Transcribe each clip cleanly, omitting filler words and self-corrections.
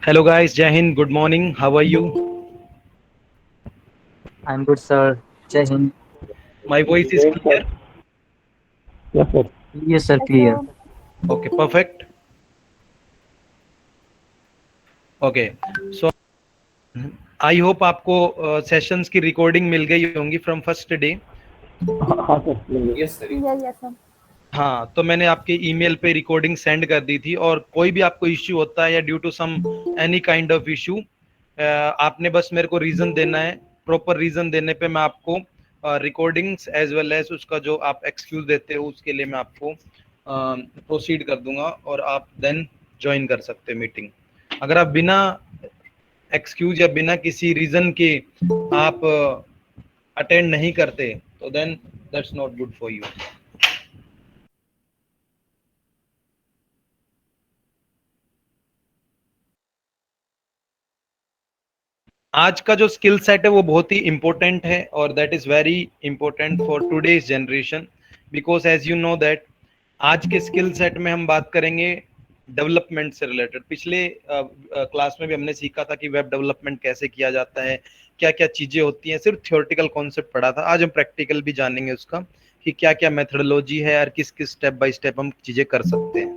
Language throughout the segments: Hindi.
Hello guys, Jai Hind, good morning. How are you? I'm good, sir. Jai Hind. My voice is Great, sir. clear? Yes, sir. Yes, sir, clear. Okay, perfect. Okay, so I hope आपको सेशंस की रिकॉर्डिंग मिल गई होंगी फ्रॉम फर्स्ट डे. हाँ सर, मिल Yes, sir. Yes, yes, sir. हाँ, तो मैंने आपके ईमेल पे रिकॉर्डिंग सेंड कर दी थी और कोई भी आपको इश्यू होता है या due to some any kind of issue, आपने बस मेरे को रीजन देना है. प्रॉपर रीजन देने पे मैं आपको रिकॉर्डिंग्स एज वेल एज उसका जो आप एक्सक्यूज देते हो उसके लिए मैं आपको प्रोसीड कर दूंगा और आप देन ज्वाइन कर सकते हैं मीटिंग. अगर आप बिना एक्सक्यूज या बिना किसी रीजन के आप अटेंड नहीं करते तो then that's not good for you. आज का जो स्किल सेट है वो बहुत ही इंपॉर्टेंट है और that is very important for today's generation because as you know that आज के स्किल सेट में हम बात करेंगे डेवलपमेंट से रिलेटेड. पिछले क्लास में भी हमने सीखा था कि वेब डेवलपमेंट कैसे किया जाता है, क्या क्या चीजें होती हैं. सिर्फ थियोरेटिकल कॉन्सेप्ट पढ़ा था. आज हम प्रैक्टिकल भी जानेंगे उसका कि क्या क्या मेथडोलॉजी है और किस किस स्टेप बाय स्टेप हम चीजें कर सकते हैं.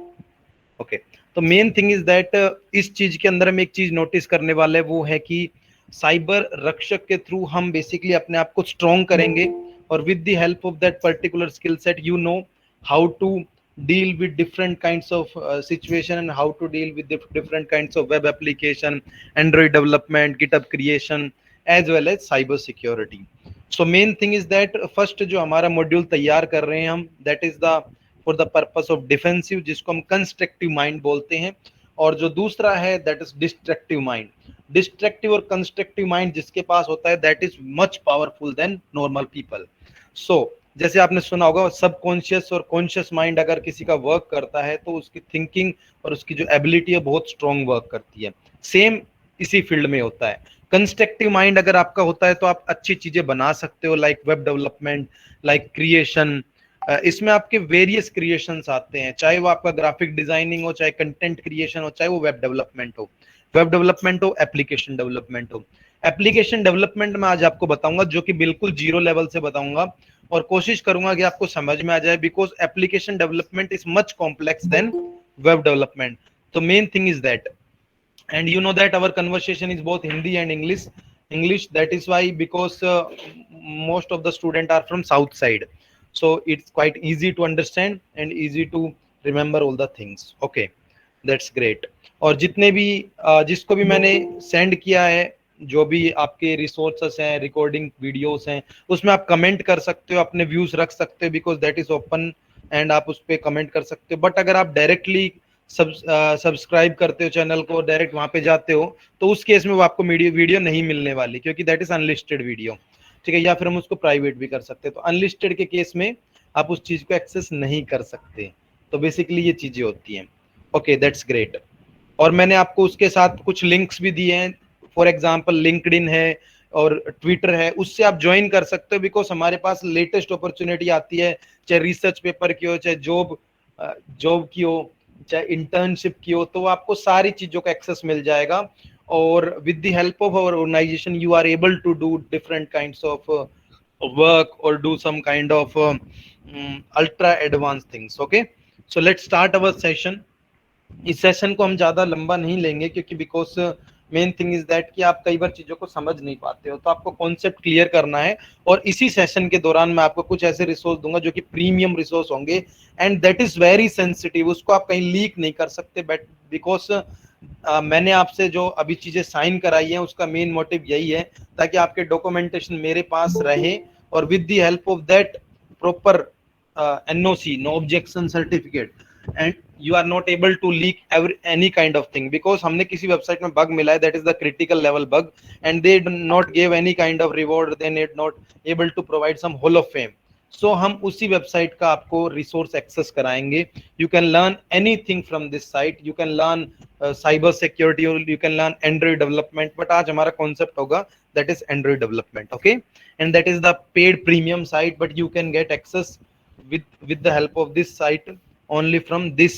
ओके, तो मेन थिंग इज दैट इस चीज के अंदर हम एक चीज नोटिस करने वाले वो है कि साइबर रक्षक के थ्रू हम बेसिकली अपने आप को स्ट्रॉन्ग करेंगे और with the help of that particular skill set you know how to deal with different kinds of situation and how to deal with different kinds of web application, android development, github creation as well as cyber security. So main thing is that first जो हमारा मॉड्यूल तैयार कर रहे हैं हम, that is the for the purpose of defensive, जिसको हम कंस्ट्रक्टिव माइंड बोलते हैं. और जो दूसरा है that is destructive mind. Destructive और कंस्ट्रक्टिव माइंड जिसके पास होता है that is much powerful than normal people. So जैसे आपने सुना होगा सबकॉन्शियस और कॉन्शियस माइंड अगर किसी का वर्क करता है तो उसकी थिंकिंग और उसकी जो एबिलिटी है बहुत स्ट्रॉन्ग वर्क करती है. सेम इसी फील्ड में होता है. कंस्ट्रक्टिव माइंड अगर आपका होता है तो आप अच्छी चीजें बना सकते हो like web development, like creation. इसमें आपके वेरियस क्रिएशंस आते हैं, चाहे वो आपका ग्राफिक डिजाइनिंग हो, चाहे कंटेंट क्रिएशन हो, चाहे वो वेब डेवलपमेंट हो. वेब डेवलपमेंट हो, एप्लीकेशन डेवलपमेंट हो. एप्लीकेशन डेवलपमेंट में आज आपको बताऊंगा जो कि बिल्कुल जीरो लेवल से बताऊंगा और कोशिश करूंगा कि आपको समझ में आ जाए because application development is much complex than web development. तो main thing is that, and you know that our conversation is both Hindi and English. That is why because most of the student are from south side, so it's quite easy to understand and easy to remember all the things. Okay, that's great. और जितने भी जिसको भी मैंने सेंड किया है, जो भी आपके रिसोर्सेस हैं, रिकॉर्डिंग वीडियोस हैं, उसमें आप कमेंट कर सकते हो, अपने व्यूज रख सकते हो because that is open and आप उस पर कमेंट कर सकते हो. बट अगर आप डायरेक्टली सब्सक्राइब करते हो चैनल को, डायरेक्ट वहां पे जाते हो, तो उस केस में वो आपको वीडियो नहीं मिलने वाली क्योंकि दैट इज अनलिस्टेड वीडियो. ठीक है, या फिर हम उसको प्राइवेट भी कर सकते हैं. तो अनलिस्टेड के केस में आप उस चीज को एक्सेस नहीं कर सकते. तो बेसिकली ये चीजें होती हैं. Okay, that's great. और मैंने आपको उसके साथ कुछ लिंक्स भी दिए हैं. फॉर एग्जाम्पल लिंक्डइन है और ट्विटर है, उससे आप ज्वाइन कर सकते हो बिकॉज हमारे पास लेटेस्ट अपॉर्चुनिटी आती है, चाहे रिसर्च पेपर की हो, चाहे जॉब की हो, चाहे इंटर्नशिप की हो, तो आपको सारी चीजों का एक्सेस मिल जाएगा. और with the help of our organisation you are able to do different kinds of work और do some kind of ultra advance things. Okay, so let's start our session. इस सेशन को हम ज्यादा लंबा नहीं लेंगे क्योंकि because main thing is that कि आप कई बार चीजों को समझ नहीं पाते हो, तो आपको कॉन्सेप्ट क्लियर करना है. और इसी सेशन के दौरान मैं आपको कुछ ऐसे रिसोर्स दूंगा जो कि प्रीमियम रिसोर्स होंगे and that is very sensitive. उसको आप कहीं लीक नहीं कर सकते बट बिकॉज मैंने आपसे जो अभी चीजें साइन कराई हैं उसका मेन मोटिव यही है ताकि आपके डॉक्यूमेंटेशन मेरे पास रहे और with the help of that proper NOC, no objection certificate, and you are not able to leak any kind of thing because हमने किसी वेबसाइट में बग मिला है, that is the critical level bug and they do not give any kind of reward, they need not able to provide some hall of fame. So हम उसी वेबसाइट का आपको रिसोर्स एक्सेस कराएंगे. You can learn anything from this site. You can learn cyber security, you can learn Android development, but आज हमारा कॉन्सेप्ट होगा that is Android development. Okay, and that is the paid premium site but you can get access with the help of this site only from this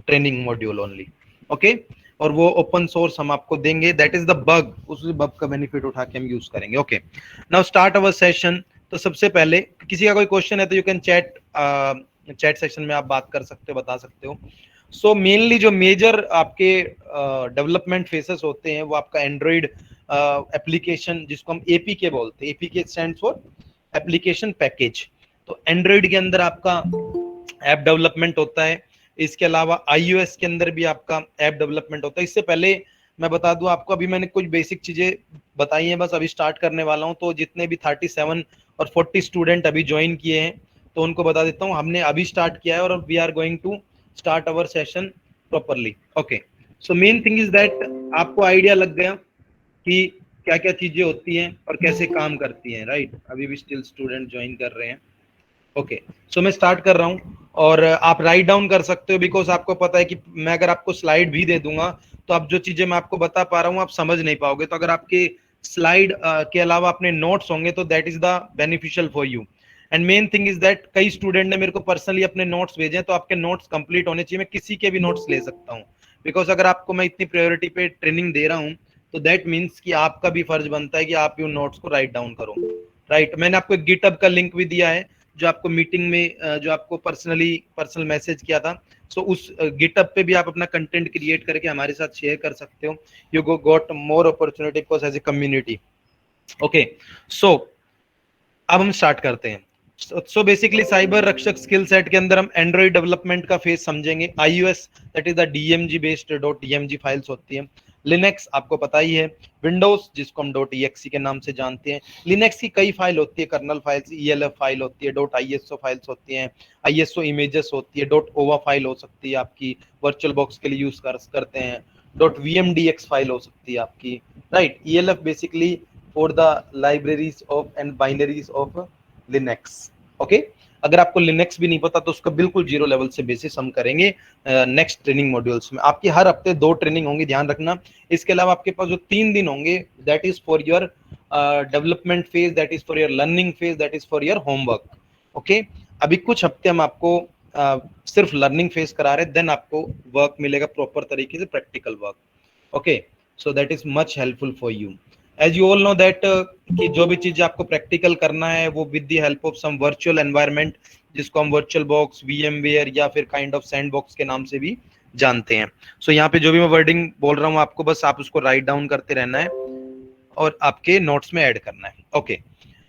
training module only. Okay, और वो ओपन सोर्स हम आपको देंगे, दैट इज द बग, उस बग का बेनिफिट उठा के हम यूज करेंगे। Okay, now start our session. तो सबसे पहले किसी का कोई क्वेश्चन है तो यू कैन चैट सेक्शन में आप बात कर सकते हो, बता सकते हो। सो मेनली जो मेजर आपके डेवलपमेंट फेसेस होते हैं वो आपका एंड्रॉइड एप्लीकेशन, जिसको हम एपीके बोलते हैं, APK stands for application package. तो एंड्रॉइड के अंदर आपका ऐप डेवलपमेंट होता है, इसके अलावा iOS के अंदर भी आपका ऐप डेवलपमेंट होता है। इससे पहले मैं बता दूं आपको, अभी मैंने कुछ बेसिक चीजें बताई हैं, बस अभी स्टार्ट करने वाला हूं। तो जितने भी 37 और 40 स्टूडेंट अभी ज्वाइन किए हैं तो उनको बता देता हूं, हमने अभी स्टार्ट किया है और we are going to start our session properly. Okay, so main thing is that आपको आइडिया लग गया कि क्या क्या चीजें होती हैं और कैसे काम करती हैं, राइट? अभी भी स्टिल स्टूडेंट ज्वाइन कर रहे हैं। ओके, सो मैं स्टार्ट कर रहा हूं और आप राइट डाउन कर सकते हो, बिकॉज आपको पता है कि मैं अगर आपको स्लाइड भी दे दूंगा तो आप जो चीजें मैं आपको बता पा रहा हूं आप समझ नहीं पाओगे। तो अगर आपके स्लाइड के अलावा अपने नोट्स होंगे तो that is the beneficial for you. And main thing is that कई स्टूडेंट ने मेरे को पर्सनली अपने नोट्स भेजे, तो आपके नोट्स कंप्लीट होने चाहिए। मैं किसी के भी नोट्स ले सकता हूँ, बिकॉज अगर आपको मैं इतनी प्रायोरिटी पे ट्रेनिंग दे रहा हूँ तो दैट मीन्स कि आपका भी फर्ज बनता है कि आप उन नोट्स को राइट डाउन करो, राइट? मैंने आपको एक गिटहब का लिंक भी दिया है, जो आपको मीटिंग में जो आपको पर्सनल मैसेज किया था। सो उस गिटअप पे भी आप अपना कंटेंट क्रिएट करके हमारे साथ शेयर कर सकते हो। You got more opportunity because as a community. Okay, so अब हम स्टार्ट करते हैं। So basically cyber Rakshak skill set के अंदर हम एंड्रॉइड डेवलपमेंट का फेज समझेंगे। iOS that is the DMG based .dmg files होती है। लिनक्स आपको पता ही है। विंडोज जिसको हम .exe के नाम से जानते हैं। लिनक्स की कई फाइल होती है, कर्नल फाइल्स, ELF फाइल होती है, .iso फाइल्स होती हैं, ISO इमेजेस होती है, .ova फाइल हो सकती है आपकी, वर्चुअल बॉक्स के लिए यूज करते हैं। .vmdx फाइल हो सकती है आपकी, right? ELF basically for the libraries of and binaries of Linux. Okay, अगर आपको लिनक्स भी नहीं पता तो उसका बिल्कुल जीरो लेवल से बेसिस हम करेंगे नेक्स्ट ट्रेनिंग मॉड्यूल्स में। आपकी हर हफ्ते 2 ट्रेनिंग होंगी, ध्यान रखना। इसके अलावा आपके पास जो 3 दिन होंगे that is for your development phase, that is for your learning phase, that is for your homework. Okay, अभी कुछ हफ्ते हम आपको सिर्फ लर्निंग फेज करा रहे हैं, देन आपको वर्क मिलेगा प्रॉपर तरीके से, practical work. Okay, so that is much helpful for you. As you all know that कि जो भी चीज आपको प्रैक्टिकल करना है वो with the help of some virtual environment, जिसको हम वर्चुअल बॉक्स, VMware या फिर काइंड ऑफ सैंडबॉक्स के नाम से भी जानते हैं। सो यहाँ पे जो भी मैं वर्डिंग बोल रहा हूँ आपको बस आप उसको राइट डाउन करते रहना है और आपके नोट्स में ऐड करना है। Okay,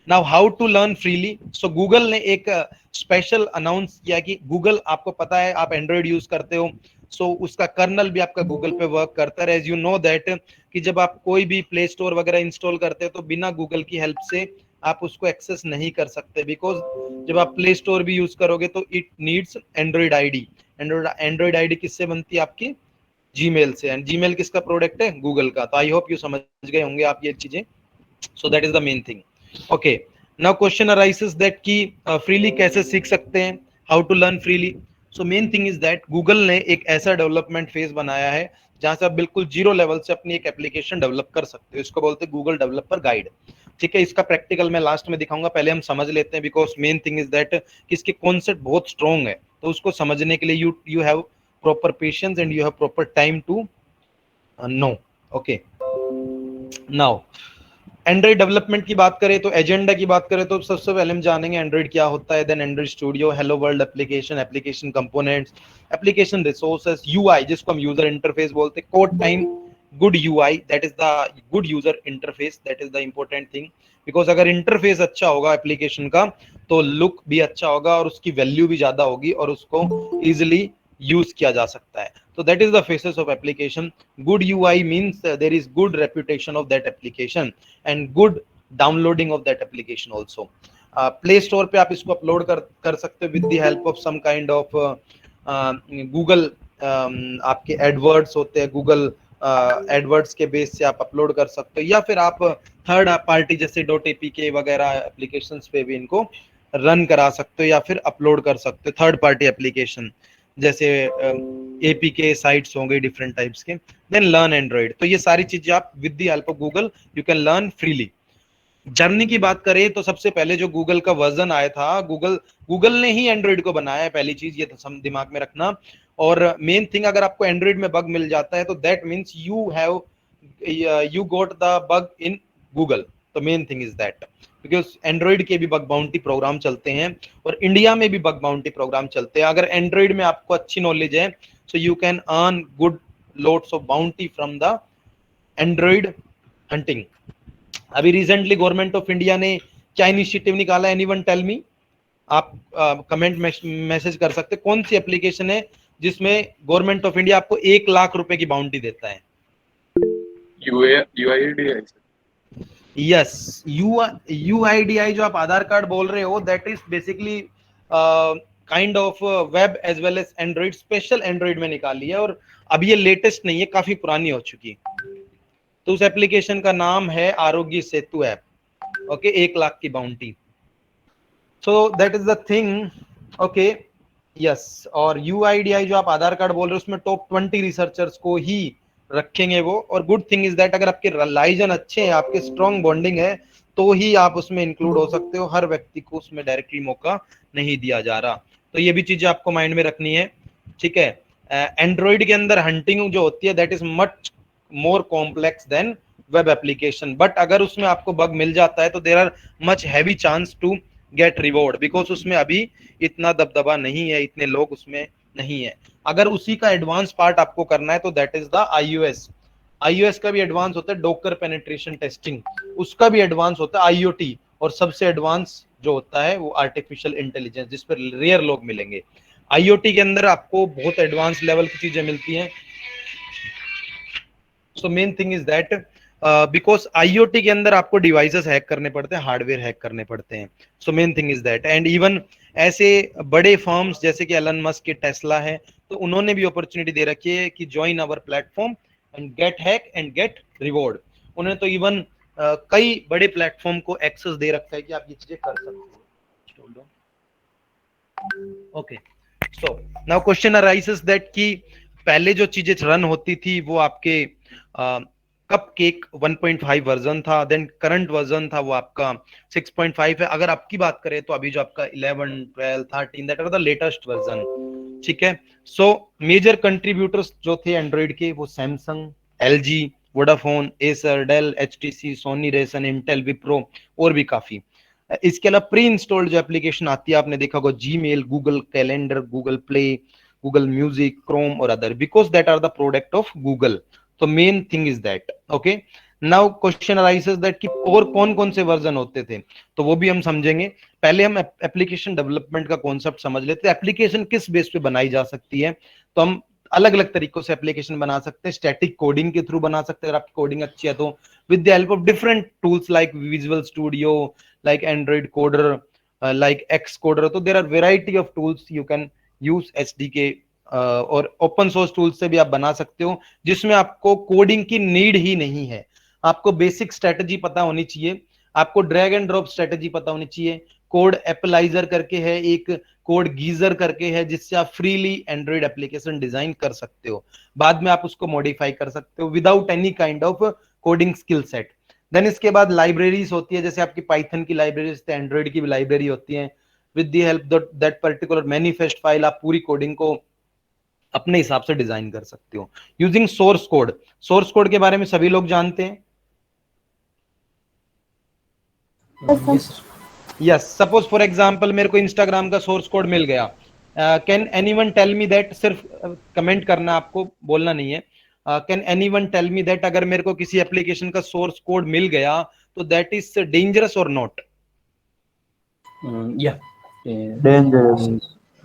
now how to learn freely. So Google ने एक स्पेशल अनाउंस किया कि गूगल, आपको पता है आप एंड्रॉइड यूज करते हो, सो उसका कर्नल भी आपका गूगल पे वर्क करता है। एज यू नो दैट कि जब आप कोई भी प्ले स्टोर वगैरह इंस्टॉल करते हो तो बिना गूगल की हेल्प से आप उसको एक्सेस नहीं कर सकते, बिकॉज जब आप प्ले स्टोर भी यूज करोगे तो it needs Android ID. Android ID किससे बनती है? आपकी जीमेल से। एंड जीमेल किसका प्रोडक्ट है? गूगल का। तो आई होप यू समझ गए होंगे आप ये चीजें। So that is the main thing. Okay, now question arises that कि फ्रीली कैसे सीख सकते हैं, how to learn freely. So main thing is that Google ने एक ऐसा डेवलपमेंट फेज बनाया है जहां से आप बिल्कुल जीरो लेवल से अपनी एक एप्लीकेशन डेवलप कर सकते हो। इसको बोलते हैं गूगल डेवलपर गाइड। ठीक है, इसका प्रैक्टिकल मैं लास्ट में दिखाऊंगा, पहले हम समझ लेते हैं, because main thing is that कि इसके कॉन्सेप्ट बहुत स्ट्रॉन्ग है, तो उसको समझने के लिए you have proper patience and you have proper time to know. Okay, now Android development की बात करें तो एजेंडा की बात करें तो सबसे पहले हम जानेंगे एंड्रॉइड क्या होता है, then Android studio, hello world application, application components, application resources, UI जिसको हम यूजर इंटरफेस बोलते हैं, code time, good UI that is the good user interface, that is the important thing. Because अगर इंटरफेस अच्छा होगा एप्लीकेशन का तो लुक भी अच्छा होगा और उसकी वैल्यू भी ज्यादा होगी और उसको इजिली यूज किया जा सकता है। So that is the faces of application. Good UI means there is good reputation of that application and good downloading of that application also. Play Store पे आप इसको अपलोड कर सकते हो with the help of some kind of Google आपके एडवर्ड्स होते हैं, Google एडवर्ड्स के बेस से आप अपलोड कर सकते हो, या फिर आप थर्ड पार्टी जैसे .apk वगैरह एप्लीकेशंस पे भी इनको रन करा सकते हो या फिर अपलोड कर सकते हो, थर्ड पार्टी एप्लीकेशन जैसे APK साइट्स होंगे डिफरेंट टाइप्स के। देन लर्न एंड्रॉइड, तो ये सारी चीजें आप with the help of Google you can learn freely. Journey की बात करें तो सबसे पहले जो गूगल का वर्जन आया था, गूगल ने ही एंड्रॉइड को बनाया है, पहली चीज ये तो दिमाग में रखना। और मेन थिंग, अगर आपको एंड्रॉइड में बग मिल जाता है तो that means you got the bug in Google. तो main thing is that, because Android के भी बग बाउंटी प्रोग्राम चलते हैं और इंडिया में भी बग बाउंटी प्रोग्राम चलते हैं। अगर एंड्रॉइड में आपको अच्छी नॉलेज है सो you can earn good loads of bounty from the Android hunting. अभी रिसेंटली गवर्नमेंट ऑफ इंडिया ने क्या इनिशिएटिव निकाला, एनीवन टेल मी? आप कमेंट मैसेज कर सकते, कौन सी एप्लीकेशन है जिसमें गवर्नमेंट ऑफ इंडिया आपको 1 लाख रुपए की बाउंटी देता है? UIDAI। यस, UIDAI जो आप आधार कार्ड बोल रहे हो, that is basically kind of web as well as Android, special Android में निकाली है और अभी ये लेटेस्ट नहीं है, काफी पुरानी हो चुकी। तो उस एप्लीकेशन का नाम है आरोग्य सेतु ऐप। ओके, 1 लाख की bounty. So that is the thing. Okay, yes. और UIDAI जो आप आधार कार्ड बोल रहे हो उसमें टॉप 20 रिसर्चर्स को ही रखेंगे वो। और गुड थिंग इज दैट अगर आपके रिलाइजन अच्छे हैं, आपके स्ट्रॉन्ग बॉन्डिंग है, तो ही आप उसमें इंक्लूड हो सकते हो। हर व्यक्ति को उसमें डायरेक्टली मौका नहीं दिया जा रहा। तो ये भी चीजें आपको माइंड में रखनी है, ठीक है। एंड्रॉइड के अंदर हंटिंग जो होती है that is much more complex than web application, but अगर उसमें आपको बग मिल जाता है तो there are much heavy chance to get reward, because उसमें अभी इतना दबदबा नहीं है, इतने लोग उसमें नहीं है। अगर उसी का एडवांस पार्ट आपको करना है तो दैट इज द iOS का भी एडवांस होता है डॉकर पेनिट्रेशन टेस्टिंग, उसका भी एडवांस होता है IoT, और सबसे एडवांस जो होता है वो आर्टिफिशियल इंटेलिजेंस, जिस पर रेयर लोग मिलेंगे। IoT के अंदर आपको बहुत एडवांस लेवल की चीजें मिलती हैं। सो main thing is that because IoT के अंदर आपको डिवाइसेस हैक करने पड़ते हैं, हार्डवेयर हैक करने पड़ते हैं। सो main thing is that, and even ऐसे बड़े फर्म्स जैसे कि एलन मस्क के टेस्ला है, तो उन्होंने भी अपॉर्चुनिटी दे रखी है कि join our platform and get hack and get reward. उन्होंने तो इवन कई बड़े प्लेटफॉर्म को एक्सेस दे रखा है कि आप ये चीजें कर सकते हो। Okay, so now question arises that कि पहले जो चीजें रन होती थी वो आपके कप केक 1.5 वर्जन था, देन करंट वर्जन था वो आपका 6.5 है। अगर आपकी बात करें तो अभी जो आपका 11, 12, 13 that are the latest version, ठीक है। सो मेजर कंट्रीब्यूटर्स जो थे एंड्रॉइड के वो Samsung, LG, Vodafone, Acer, Dell, HTC, Sony, रेसन, इंटेल, विप्रो और भी काफी। इसके अलावा प्री इंस्टॉल्ड जो एप्लीकेशन आती है आपने देखा होगा Gmail, Google Calendar, Google Play, Google Music, Chrome और other, because that are the product of Google. तो main thing is that. Okay, now question arises that कि और कौन कौन से वर्जन होते थे, तो वो भी हम समझेंगे। पहले हम एप्लीकेशन डेवलपमेंट का कॉन्सेप्ट समझ लेते हैं। एप्लीकेशन किस बेस पे बनाई जा सकती है, तो हम अलग अलग तरीकों से एप्लीकेशन बना सकते हैं। स्टैटिक कोडिंग के थ्रू बना सकते हैं, अगर आपकी कोडिंग अच्छी है तो, with the help of different tools like visual studio, like Android coder, like Xcoder। तो there are variety of tools you can use SDK, और ओपन सोर्स टूल से भी आप बना सकते हो जिसमें आपको कोडिंग की नीड ही नहीं है। आपको बेसिक स्ट्रेटजी पता होनी चाहिए, आपको ड्रैग एंड ड्रॉप स्ट्रेटजी पता होनी चाहिए। कोड एप्लाइजर करके है, एक कोड गीजर करके है, जिससे आप फ्रीली एंड्रॉइड एप्लीकेशन डिजाइन कर सकते हो, बाद में आप उसको मॉडिफाई कर सकते हो without any kind of coding skill set. Then इसके बाद लाइब्रेरीज होती है, जैसे आपकी पाइथन की लाइब्रेरीज, एंड्रॉइड की भी लाइब्रेरी होती है। With the help that particular manifest file आप पूरी कोडिंग को अपने हिसाब से डिजाइन कर सकते हो using source code. Source code के बारे में सभी लोग जानते हैं। यस, सपोज फॉर एग्जांपल मेरे को इंस्टाग्राम का सोर्स कोड मिल गया, can anyone tell me that, सिर्फ कमेंट करना, आपको बोलना नहीं है। Can anyone tell me that अगर मेरे को किसी एप्लीकेशन का सोर्स कोड मिल गया तो दैट इज डेंजरस और not? Yeah. Dangerous.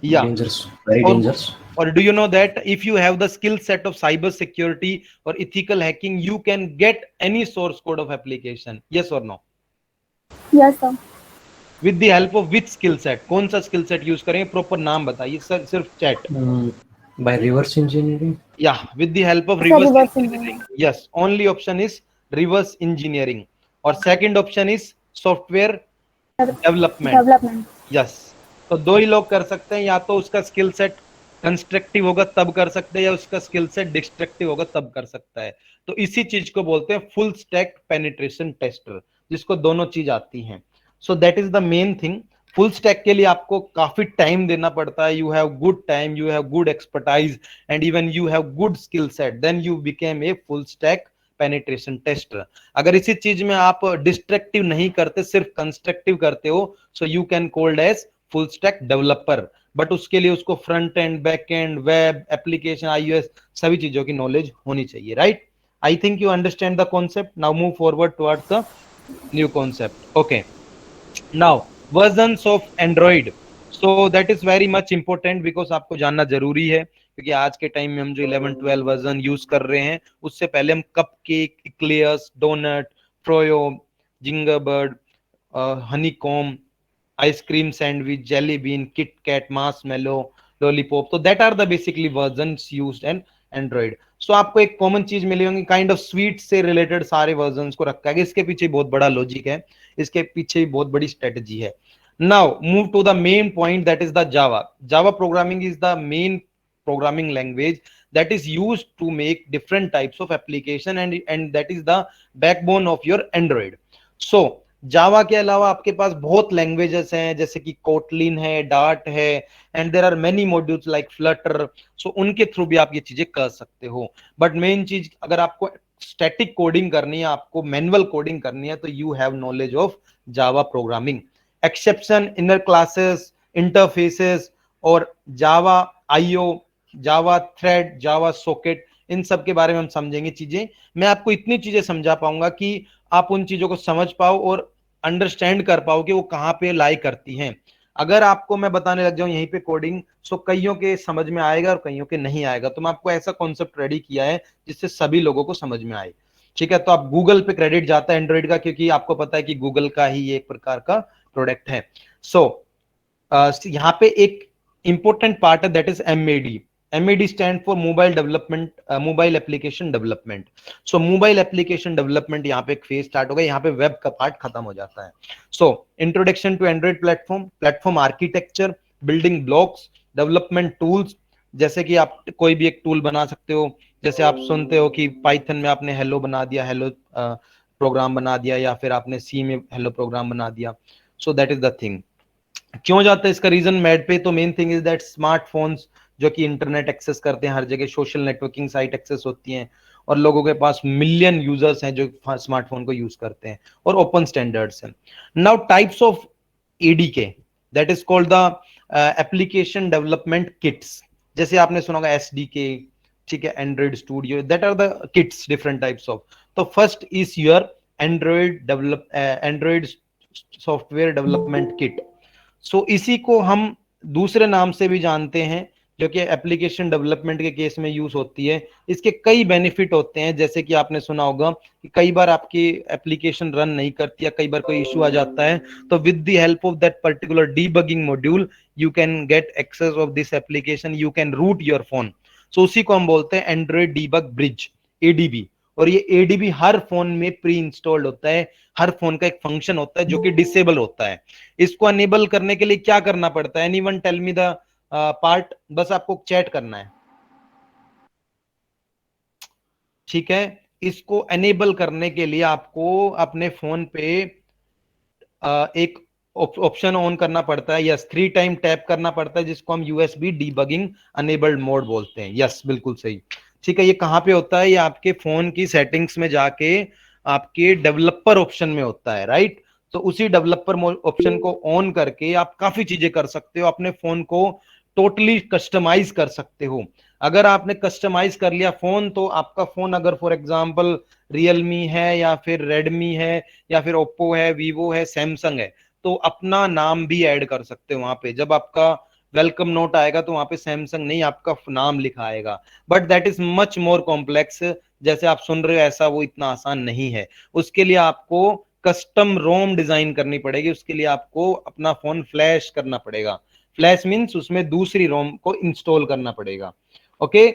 Yeah. Dangerous. Very dangerous. Or do you know that if you have the skill set of cyber security or ethical hacking, you can get any source code of application? Yes or no? Yes sir. With the help of which skill set? कौन सा skill set use करेंगे, प्रॉपर नाम बताइए सर, सिर्फ chat. By reverse engineering. Yeah, with the help of Sir, reverse reverse engineering. Yes, only option is reverse engineering. और second option is software development. Yes, तो दो ही लोग कर सकते हैं, या तो उसका स्किल सेट कंस्ट्रक्टिव होगा तब कर सकते हैं, या उसका स्किल सेट डिस्ट्रक्टिव होगा तब कर सकता है। तो इसी चीज को बोलते हैं फुल स्टैक पेनिट्रेशन टेस्टर, जिसको दोनों चीज आती हैं। So that is the main thing. Full stack के लिए आपको काफी टाइम देना पड़ता है, you have good time, you have good expertise and even you have good skill set, then you became a full stack penetration tester. अगर इसी चीज में आप डिस्ट्रक्टिव नहीं करते, सिर्फ कंस्ट्रक्टिव करते हो, so you can called as full stack developer. But उसके लिए उसको front end, back end, web application, iOS सभी चीजों की नॉलेज होनी चाहिए, right? I think you understand the concept. Now move forward towards the new concept. Okay, now versions of Android, so that is very much important because आपको जानना जरूरी है, क्योंकि आज के टाइम में हम जो 11 12 वर्जन यूज कर रहे हैं, उससे पहले हम cupcake, eclairs, donut, froyo, gingerbread, honeycomb, ice cream sandwich, jelly bean, KitKat, marshmallow, lollipop, तो that are the basically versions used in Android. So आपको एक कॉमन चीज मिली होगी, काइंड ऑफ स्वीट से रिलेटेड सारे वर्जन्स को रखा है। इसके पीछे बहुत बड़ा लॉजिक है, इसके पीछे बहुत बड़ी स्ट्रेटजी है। Now move to the main point, that is the Java. Java programming is the main programming language that is used to make different types of application and that is the backbone of your Android. So जावा के अलावा आपके पास बहुत लैंग्वेजेस हैं, जैसे कि कोटलिन है, डार्ट है, and there are many modules like Flutter. So उनके थ्रू भी आप ये चीजें कर सकते हो। बट मेन चीज, अगर आपको स्टैटिक कोडिंग करनी है, आपको मैनुअल कोडिंग करनी है, तो you have knowledge of Java programming. Exception, inner classes, interfaces और जावा आईओ, जावा थ्रेड, जावा सॉकेट, इन सब के बारे में हम समझेंगे चीजें। मैं आपको इतनी चीजें समझा पाऊंगा कि आप उन चीजों को समझ पाओ और अंडरस्टैंड कर पाओ कि वो कहाँ पे लाई करती हैं। अगर आपको मैं बताने लग जाऊं यहीं पे कोडिंग, सो कईयों के समझ में आएगा और कईयों के नहीं आएगा। तो मैं आपको ऐसा कॉन्सेप्ट रेडी किया है जिससे सभी लोगों को समझ में आए, ठीक है? तो आप गूगल पे क्रेडिट जाता है एंड्रॉइड का, क्योंकि आपको पता है कि गूगल का ही एक प्रकार का प्रोडक्ट है। सो यहाँ पे एक इंपॉर्टेंट पार्ट है, that is MAD. MED stand for mobile development, mobile application development. So mobile application development यहाँ पे एक फेज स्टार्ट होगा, यहाँ पे वेब का पार्ट खत्म हो जाता है। So introduction to Android platform, platform architecture, building blocks, development tools, जैसे कि आप कोई भी एक टूल बना सकते हो। जैसे आप सुनते हो कि पाइथन में आपने हेलो बना दिया, हेलो प्रोग्राम बना दिया, या फिर आपने सी में हेलो प्रोग्राम बना दिया। सो दैट इज द थिंग। क्यों जाता है इसका रीजन मैड पे? तो main thing is that smartphones जो कि इंटरनेट एक्सेस करते हैं, हर जगह सोशल नेटवर्किंग साइट एक्सेस होती हैं, और लोगों के पास मिलियन यूजर्स हैं जो स्मार्टफोन को यूज करते हैं, और ओपन स्टैंडर्ड्स हैं। Now types of ADK, that is called the application development kits. जैसे आपने सुना होगा एसडीके, ठीक है, Android studio, that are the kits, different types of. तो first is your Android software development kit. So इसी को हम दूसरे नाम से भी जानते हैं, जो कि एप्लीकेशन डेवलपमेंट के केस में यूज होती है। इसके कई बेनिफिट होते हैं, जैसे कि आपने सुना होगा कि कई बार आपकी एप्लीकेशन रन नहीं करती, या कई बार कोई इशू आ जाता है, तो with the help of that particular debugging module you can get access of this application, you can root your phone. So उसी को हम बोलते हैं एंड्रॉइड डीबग ब्रिज, एडीबी। और ये एडीबी हर फोन में प्री इंस्टॉल्ड होता है, हर फोन का एक फंक्शन होता है जो कि डिसेबल होता है। इसको अनेबल करने के लिए क्या करना पड़ता है? Anyone tell me the part? बस आपको चैट करना है, ठीक है? इसको एनेबल करने के लिए आपको अपने फोन पे एक ऑप्शन ऑन करना पड़ता है, यस, 3 टाइम टैप करना पड़ता है, जिसको हम यूएसबी डीबगिंग अनेबल्ड मोड बोलते हैं। यस, बिल्कुल सही, ठीक है। ये कहाँ पे होता है? ये आपके फोन की सेटिंग्स में जाके आपके डेवलपर ऑप्शन में होता है, राइट? तो उसी डेवलपर ऑप्शन को ऑन करके आप काफी चीजें कर सकते हो, अपने फोन को टोटली कस्टमाइज कर सकते हो। अगर आपने कस्टमाइज कर लिया फोन, तो आपका फोन अगर फॉर एग्जांपल रियलमी है, या फिर रेडमी है, या फिर ओप्पो है, वीवो है, सैमसंग है, तो अपना नाम भी ऐड कर सकते हो वहां पे। जब आपका वेलकम नोट आएगा तो वहां पे सैमसंग नहीं, आपका नाम लिखा आएगा। But that is much more complex. जैसे आप सुन रहे हो, ऐसा वो इतना आसान नहीं है। उसके लिए आपको कस्टम रोम डिजाइन करनी पड़ेगी, उसके लिए आपको अपना फोन फ्लैश करना पड़ेगा। फ्लैश मींस उसमें दूसरी रोम को इंस्टॉल करना पड़ेगा। Okay,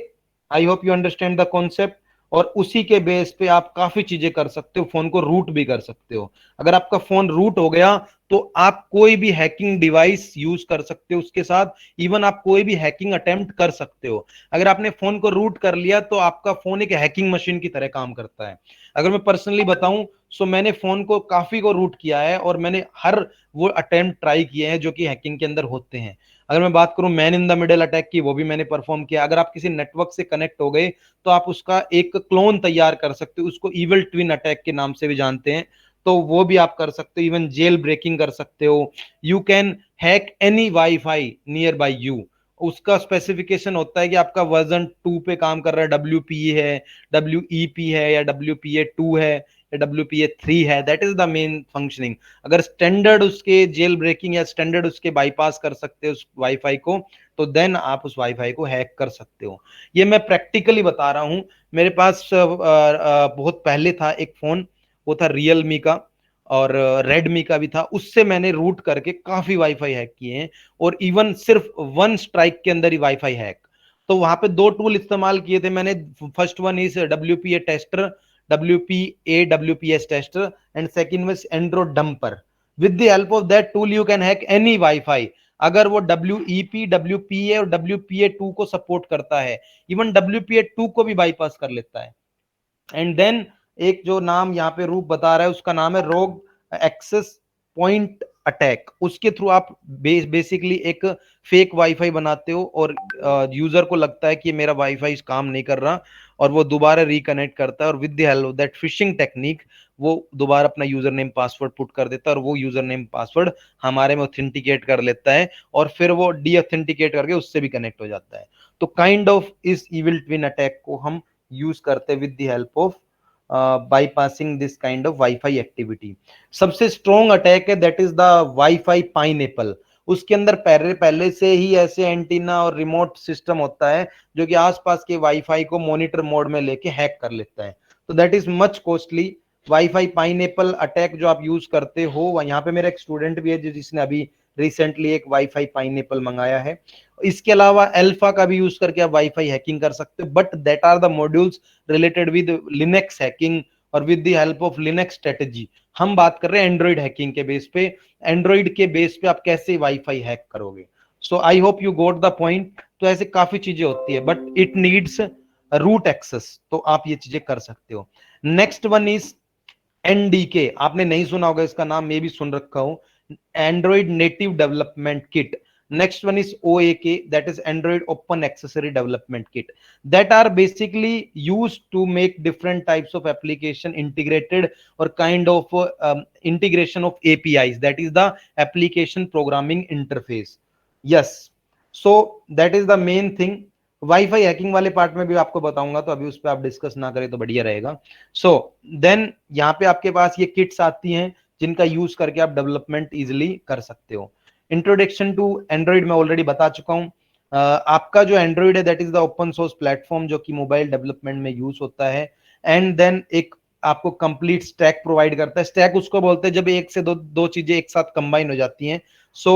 I hope you understand the concept. और उसी के बेस पे आप काफी चीजें कर सकते हो, फोन को रूट भी कर सकते हो। अगर आपका फोन रूट हो गया तो आप कोई भी हैकिंग डिवाइस यूज कर सकते हो उसके साथ, इवन आप कोई भी हैकिंग अटेम्प्ट कर सकते हो। अगर आपने फोन को रूट कर लिया तो आपका फोन एक हैकिंग मशीन की तरह काम करता है। अगर मैं पर्सनली बताऊं सो मैंने फोन को काफी को रूट किया है और मैंने हर वो अटेम्प्ट ट्राई किए हैं जो कि हैकिंग के अंदर होते हैं। अगर मैं बात करूं man in the middle attack की, वो भी मैंने परफॉर्म किया। अगर आप किसी नेटवर्क से कनेक्ट हो गए तो आप उसका एक क्लोन तैयार कर सकते हो, उसको इविल ट्विन अटैक के नाम से भी जानते हैं, तो वो भी आप कर सकते हो। इवन जेल ब्रेकिंग कर सकते हो। You can hack any wifi near by you. उसका स्पेसिफिकेशन होता है कि आपका वर्जन 2 पे काम कर रहा है, WPE है, WEP है, या WPA 2 है, या WPA 3 है, that is the main functioning. अगर स्टैंडर्ड उसके जेल ब्रेकिंग या स्टैंडर्ड उसके बाईपास कर सकते हो उस वाईफाई को, तो देन आप उस वाईफाई को हैक कर सकते हो। ये मैं प्रैक्टिकली बता रहा हूं। मेरे पास बहुत पहले था एक फोन, वो था रियलमी का और रेडमी का भी था, उससे मैंने रूट करके काफी वाईफाई हैक किए हैं, और इवन सिर्फ वन स्ट्राइक के अंदर ही वाईफाई हैक। तो वहां पे दो टूल इस्तेमाल किए थे मैंने। First one is WPA tester, WPS tester, and second was Android dumper. With the help of that tool you can hack any wifi, अगर वो WEP, WPA और WPA 2 को सपोर्ट करता है, इवन WPA 2 को भी बाईपास कर लेता है। एंड देन एक जो नाम यहाँ पे रूप बता रहा है उसका नाम है रोग एक्सेस पॉइंट अटैक। उसके थ्रू आप बेसिकली एक फेक वाईफाई बनाते हो और यूजर को लगता है कि मेरा वाईफाई काम नहीं कर रहा, और वो दोबारा रिकनेक्ट करता है, और with the help of that fishing technique वो दोबारा अपना यूजर नेम पासवर्ड पुट कर देता है, और वो यूजर नेम पासवर्ड हमारे में ऑथेंटिकेट कर लेता है, और फिर वो डी ऑथेंटिकेट करके उससे भी कनेक्ट हो जाता है। तो काइंड ऑफ इस इविल ट्विन अटैक को हम यूज करते with the help of bypassing this kind of wifi activity. सबसे स्ट्रॉन्ग अटैक है that is the wifi pineapple. उसके अंदर पहले पहले से ही ऐसे एंटीना और रिमोट सिस्टम होता है जो कि आसपास के वाईफाई को मॉनिटर मोड में लेके हैक कर लेता है, तो that is much costly. Wifi pineapple attack जो आप यूज करते हो, यहाँ पे मेरा एक स्टूडेंट भी है जिसने अभी रिसेंटली एक वाईफाई पाइनएप्पल मंगाया है। इसके अलावा अल्फा का भी यूज करके आप वाईफाई हैकिंग कर सकते हो, but that are the modules related with Linux hacking और with the help of Linux strategy. हम बात कर रहे हैं एंड्रॉइड हैकिंग के बेस पे, एंड्रॉइड के बेस पे आप कैसे वाईफाई हैक करोगे। So I hope you got the point. तो ऐसे काफी चीजें होती है but it needs root access, तो आप ये चीजें कर सकते हो। Next one is NDK। आपने नहीं सुना होगा इसका नाम, मैं भी सुन रखा हूं, Android native development kit. Next one is OAK, that is Android Open Accessory Development Kit, that are basically used to make different types of application integrated or kind of integration of APIs, that is the application programming interface. Yes, so that is the main thing। Wifi hacking वाले पार्ट में भी आपको बताऊंगा, तो अभी उस पर आप डिस्कस ना करें तो बढ़िया रहेगा। सो देन यहाँ पे आपके पास ये किट्स आती हैं जिनका यूज करके आप डेवलपमेंट इजिली कर सकते हो। इंट्रोडक्शन टू एंड्रॉइड मैं ऑलरेडी बता चुका हूं। आपका जो एंड्रॉइड है that is the open source platform जो कि मोबाइल डेवलपमेंट में यूज होता है। एंड देन एक आपको कंप्लीट स्टैक प्रोवाइड करता है। स्टैक उसको बोलते हैं जब एक से दो दो चीजें एक साथ कंबाइन हो जाती हैं। सो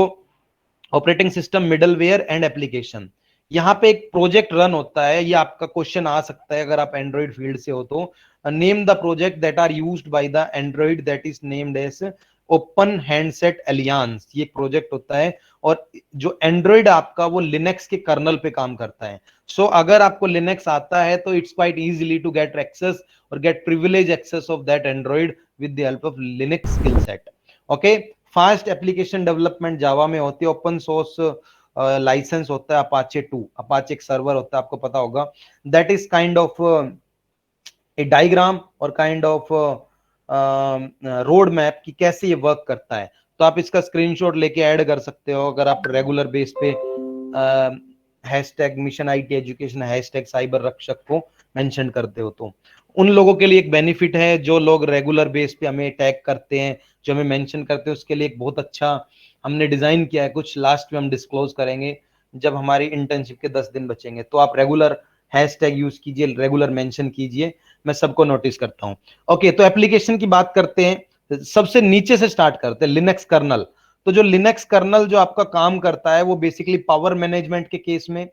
operating system, middleware and application. यहाँ पे एक प्रोजेक्ट रन होता है, ये आपका क्वेश्चन आ सकता है अगर आप एंड्रॉइड फील्ड से हो तो। Name the project that are used by the Android that is named as open handset alliance. ये प्रोजेक्ट होता है, और जो एंड्रॉइड आपका वो लिनक्स के कर्नल पे काम करता है। सो अगर आपको लिनक्स आता है तो it's quite easily to get access और get privilege access of that Android with the help of Linux skill set. Okay, fast application development Java में होती है। ओपन सोर्स लाइसेंस होता है अपाचे 2, अपाचे एक सर्वर होता है आपको पता होगा। That is kind of A diagram और काइंड ऑफ रोड मैप कि कैसे ये वर्क करता है। तो आप इसका स्क्रीनशॉट लेके ऐड कर सकते हो अगर आप रेगुलर बेस पे hashtag mission IT education, hashtag cyber रक्षक को मेंशन करते हो। तो उन लोगों के लिए एक बेनिफिट है जो लोग रेगुलर बेस पे हमें टैग करते हैं, जो हमें मेंशन करते हैं, उसके लिए एक बहुत अच्छा हमने डिजाइन किया है। कुछ लास्ट में हम डिस्क्लोज करेंगे जब हमारी इंटर्नशिप के 10 दिन बचेंगे। तो आप रेगुलर हैशटैग यूज कीजिए, रेगुलर मेंशन कीजिए, मैं सबको नोटिस करता हूं। ओके, तो एप्लीकेशन की बात करते हैं, सबसे नीचे से स्टार्ट करते हैं, लिनक्स कर्नल। तो जो लिनक्स कर्नल जो आपका काम करता है वो बेसिकली पावर मैनेजमेंट के केस में,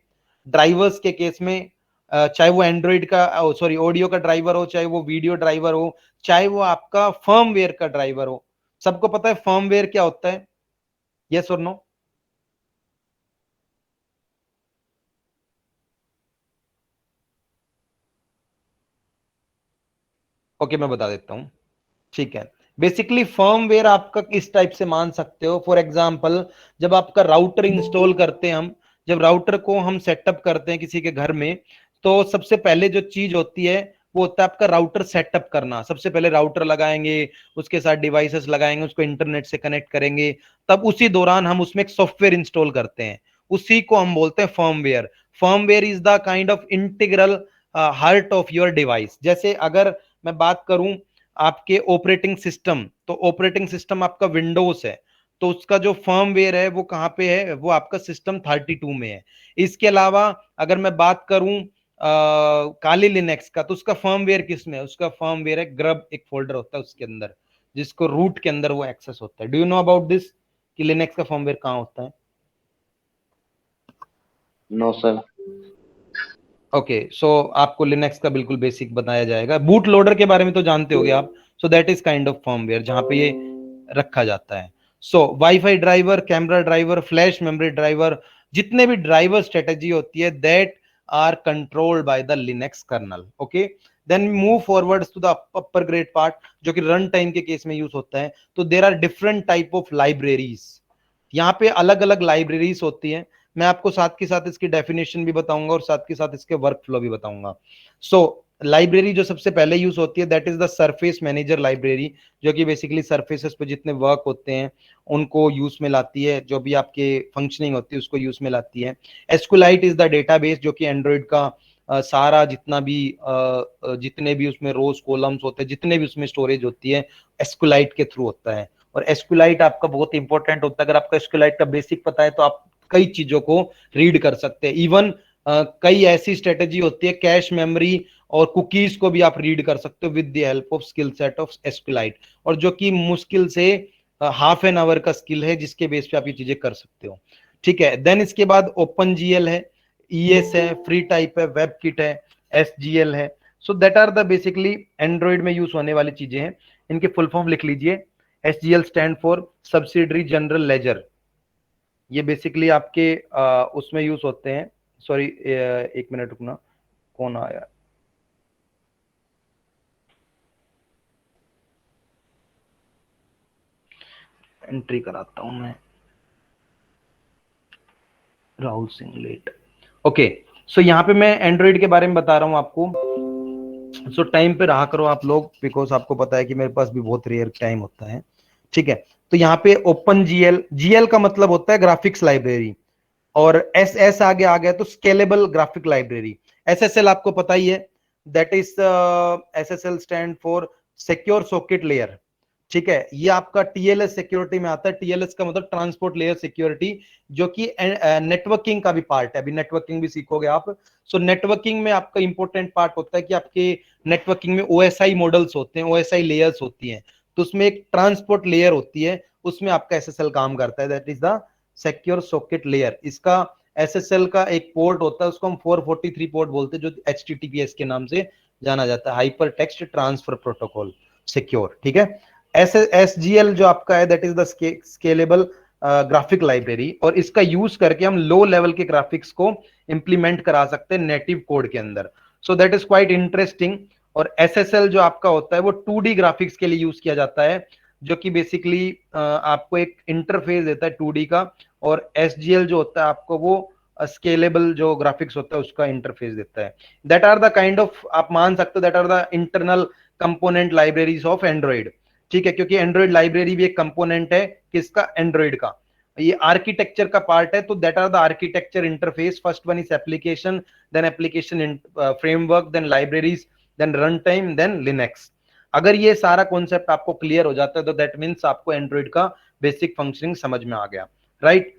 ड्राइवर्स के केस में, चाहे वो एंड्रॉइड का सॉरी ऑडियो का ड्राइवर हो, चाहे वो वीडियो ड्राइवर हो, चाहे वो आपका फर्मवेयर का ड्राइवर हो। सबको पता है फर्मवेयर क्या होता है, यस और नो? ओके, मैं बता देता हूं। ठीक है, बेसिकली फर्मवेयर आपका किस टाइप से मान सकते हो, फॉर एग्जांपल जब आपका राउटर इंस्टॉल करते हैं हम, जब राउटर को हम सेटअप करते हैं किसी के घर में, तो सबसे पहले जो चीज होती है वो होता है आपका राउटर सेटअप करना। सबसे पहले राउटर लगाएंगे, उसके साथ डिवाइसेस लगाएंगे, उसको इंटरनेट से कनेक्ट करेंगे, तब उसी दौरान हम उसमें एक सॉफ्टवेयर इंस्टॉल करते हैं, उसी को हम बोलते हैं firmware. Firmware is the kind of integral heart of your device. जैसे अगर मैं बात करूं आपके ऑपरेटिंग सिस्टम, तो ऑपरेटिंग सिस्टम आपका विंडोज है, तो उसका जो फर्मवेयर है वो कहाँ पे है, वो आपका सिस्टम 32 में है। इसके अलावा अगर मैं बात करूं काली लिनक्स का, तो उसका फर्मवेयर किस में है, उसका फर्मवेयर है ग्रब, एक फोल्डर होता है उसके अंदर, जिसको रूट के अंदर वो एक्सेस होता है। Do you know about this कि लिनक्स का फर्मवेयर कहाँ होता है? No sir. ओके, सो आपको लिनक्स का बिल्कुल बेसिक बताया जाएगा। बूट लोडर के बारे में तो जानते होगे आप, so that is kind of firmware जहां पे ये रखा जाता है। So wifi driver, camera driver, flash memory driver, जितने भी ड्राइवर स्ट्रेटेजी होती है that are controlled by the Linux kernel. Okay, then move forwards to the upper grade part, जो कि रन टाइम के केस में यूज होता है। तो there are different type of libraries, यहाँ पे अलग अलग लाइब्रेरीज होती हैं। मैं आपको साथ के साथ इसकी डेफिनेशन भी बताऊंगा और साथ के साथ इसके वर्क फ्लो भी बताऊंगा। सो लाइब्रेरी जो सबसे पहले यूज होती है that is the surface manager library, जो कि बेसिकली सरफेसेस पे जितने वर्क होते हैं उनको यूज में लाती है, जो भी आपके फंक्शनिंग होती है उसको यूज में लाती है। एसक्यूलाइट इज द डेटाबेस, जो कि एंड्रॉइड का सारा जितना भी जितने भी उसमें रोज कॉलम्स होते हैं, जितने भी उसमें स्टोरेज होती है, एसक्यूलाइट के थ्रू होता है। और एसक्यूलाइट आपका बहुत इंपॉर्टेंट होता है। अगर आपका एसक्यूलाइट का बेसिक पता है तो आप कई चीजों को रीड कर सकते हैं। इवन कई ऐसी स्ट्रेटेजी होती है, कैश मेमोरी और कुकीज को भी आप रीड कर सकते हो with the help of skill set of SQLite, और जो कि मुश्किल से हाफ एन आवर का स्किल है, जिसके बेस पे आप ये चीजें कर सकते हो। ठीक है, देन इसके बाद ओपन जीएल है, ईएस है, फ्री टाइप है, वेब किट है, एसजीएल है। So that are the basically Android में यूज होने वाली चीजें हैं। इनके फुल फॉर्म लिख लीजिए। SGL stand for subsidiary general ledger, ये बेसिकली आपके उसमें यूज होते हैं। सॉरी, एक मिनट रुकना, कौन आया, एंट्री कराता हूं मैं, राहुल सिंह लेट। ओके, सो यहाँ पे मैं एंड्रॉइड के बारे में बता रहा हूं आपको। सो टाइम पे रहा करो आप लोग, बिकॉज आपको पता है कि मेरे पास भी बहुत रेयर टाइम होता है। ठीक है, तो यहाँ पे ओपन जीएल, जीएल का मतलब होता है ग्राफिक्स लाइब्रेरी, और एस एस आगे आ गया तो स्केलेबल ग्राफिक लाइब्रेरी। एसएसएल आपको पता ही है, that is SSL stand for secure socket layer. ठीक है, ये आपका टीएलएस सिक्योरिटी में आता है। टीएलएस का मतलब ट्रांसपोर्ट लेयर सिक्योरिटी, जो कि नेटवर्किंग का भी पार्ट है। अभी नेटवर्किंग भी सीखोगे आप। सो नेटवर्किंग में आपका इंपॉर्टेंट पार्ट होता है कि आपके नेटवर्किंग में ओएसआई मॉडल्स होते हैं, ओएसआई लेयर्स होती हैं, तो उसमें एक ट्रांसपोर्ट लेयर होती है, उसमें आपका एसएसएल काम करता है, that is the secure socket layer. इसका एसएसएल का एक पोर्ट होता है, उसको हम 443 पोर्ट बोलते हैं, जो HTTPS के नाम से जाना जाता है, hyper text transfer protocol secure. ठीक है, SGL जो आपका है that is the scalable graphic library, और इसका यूज करके हम लो लेवल के ग्राफिक्स को इंप्लीमेंट करा सकते हैं नेटिव कोड के अंदर। सो दैट इज क्वाइट इंटरेस्टिंग। और SSL जो आपका होता है वो 2D ग्राफिक्स के लिए यूज किया जाता है, जो कि बेसिकली आपको एक इंटरफेस देता है 2D का, और SGL जो होता है आपको वो स्केलेबल जो ग्राफिक्स होता है उसका इंटरफेस देता है। That are the kind of, आप मान सकते हो that are the internal component libraries of Android. ठीक है, क्योंकि एंड्रॉइड लाइब्रेरी भी एक कंपोनेंट है किसका, एंड्रॉइड का। ये आर्किटेक्चर का पार्ट है, तो that are the architecture interface. First one is application, then application framework, then libraries, then run time, then Linux. अगर ये सारा कॉन्सेप्ट आपको क्लियर हो जाता है तो दैट मीन्स आपको एंड्रॉइड का बेसिक फंक्शनिंग समझ में आ गया, राइट।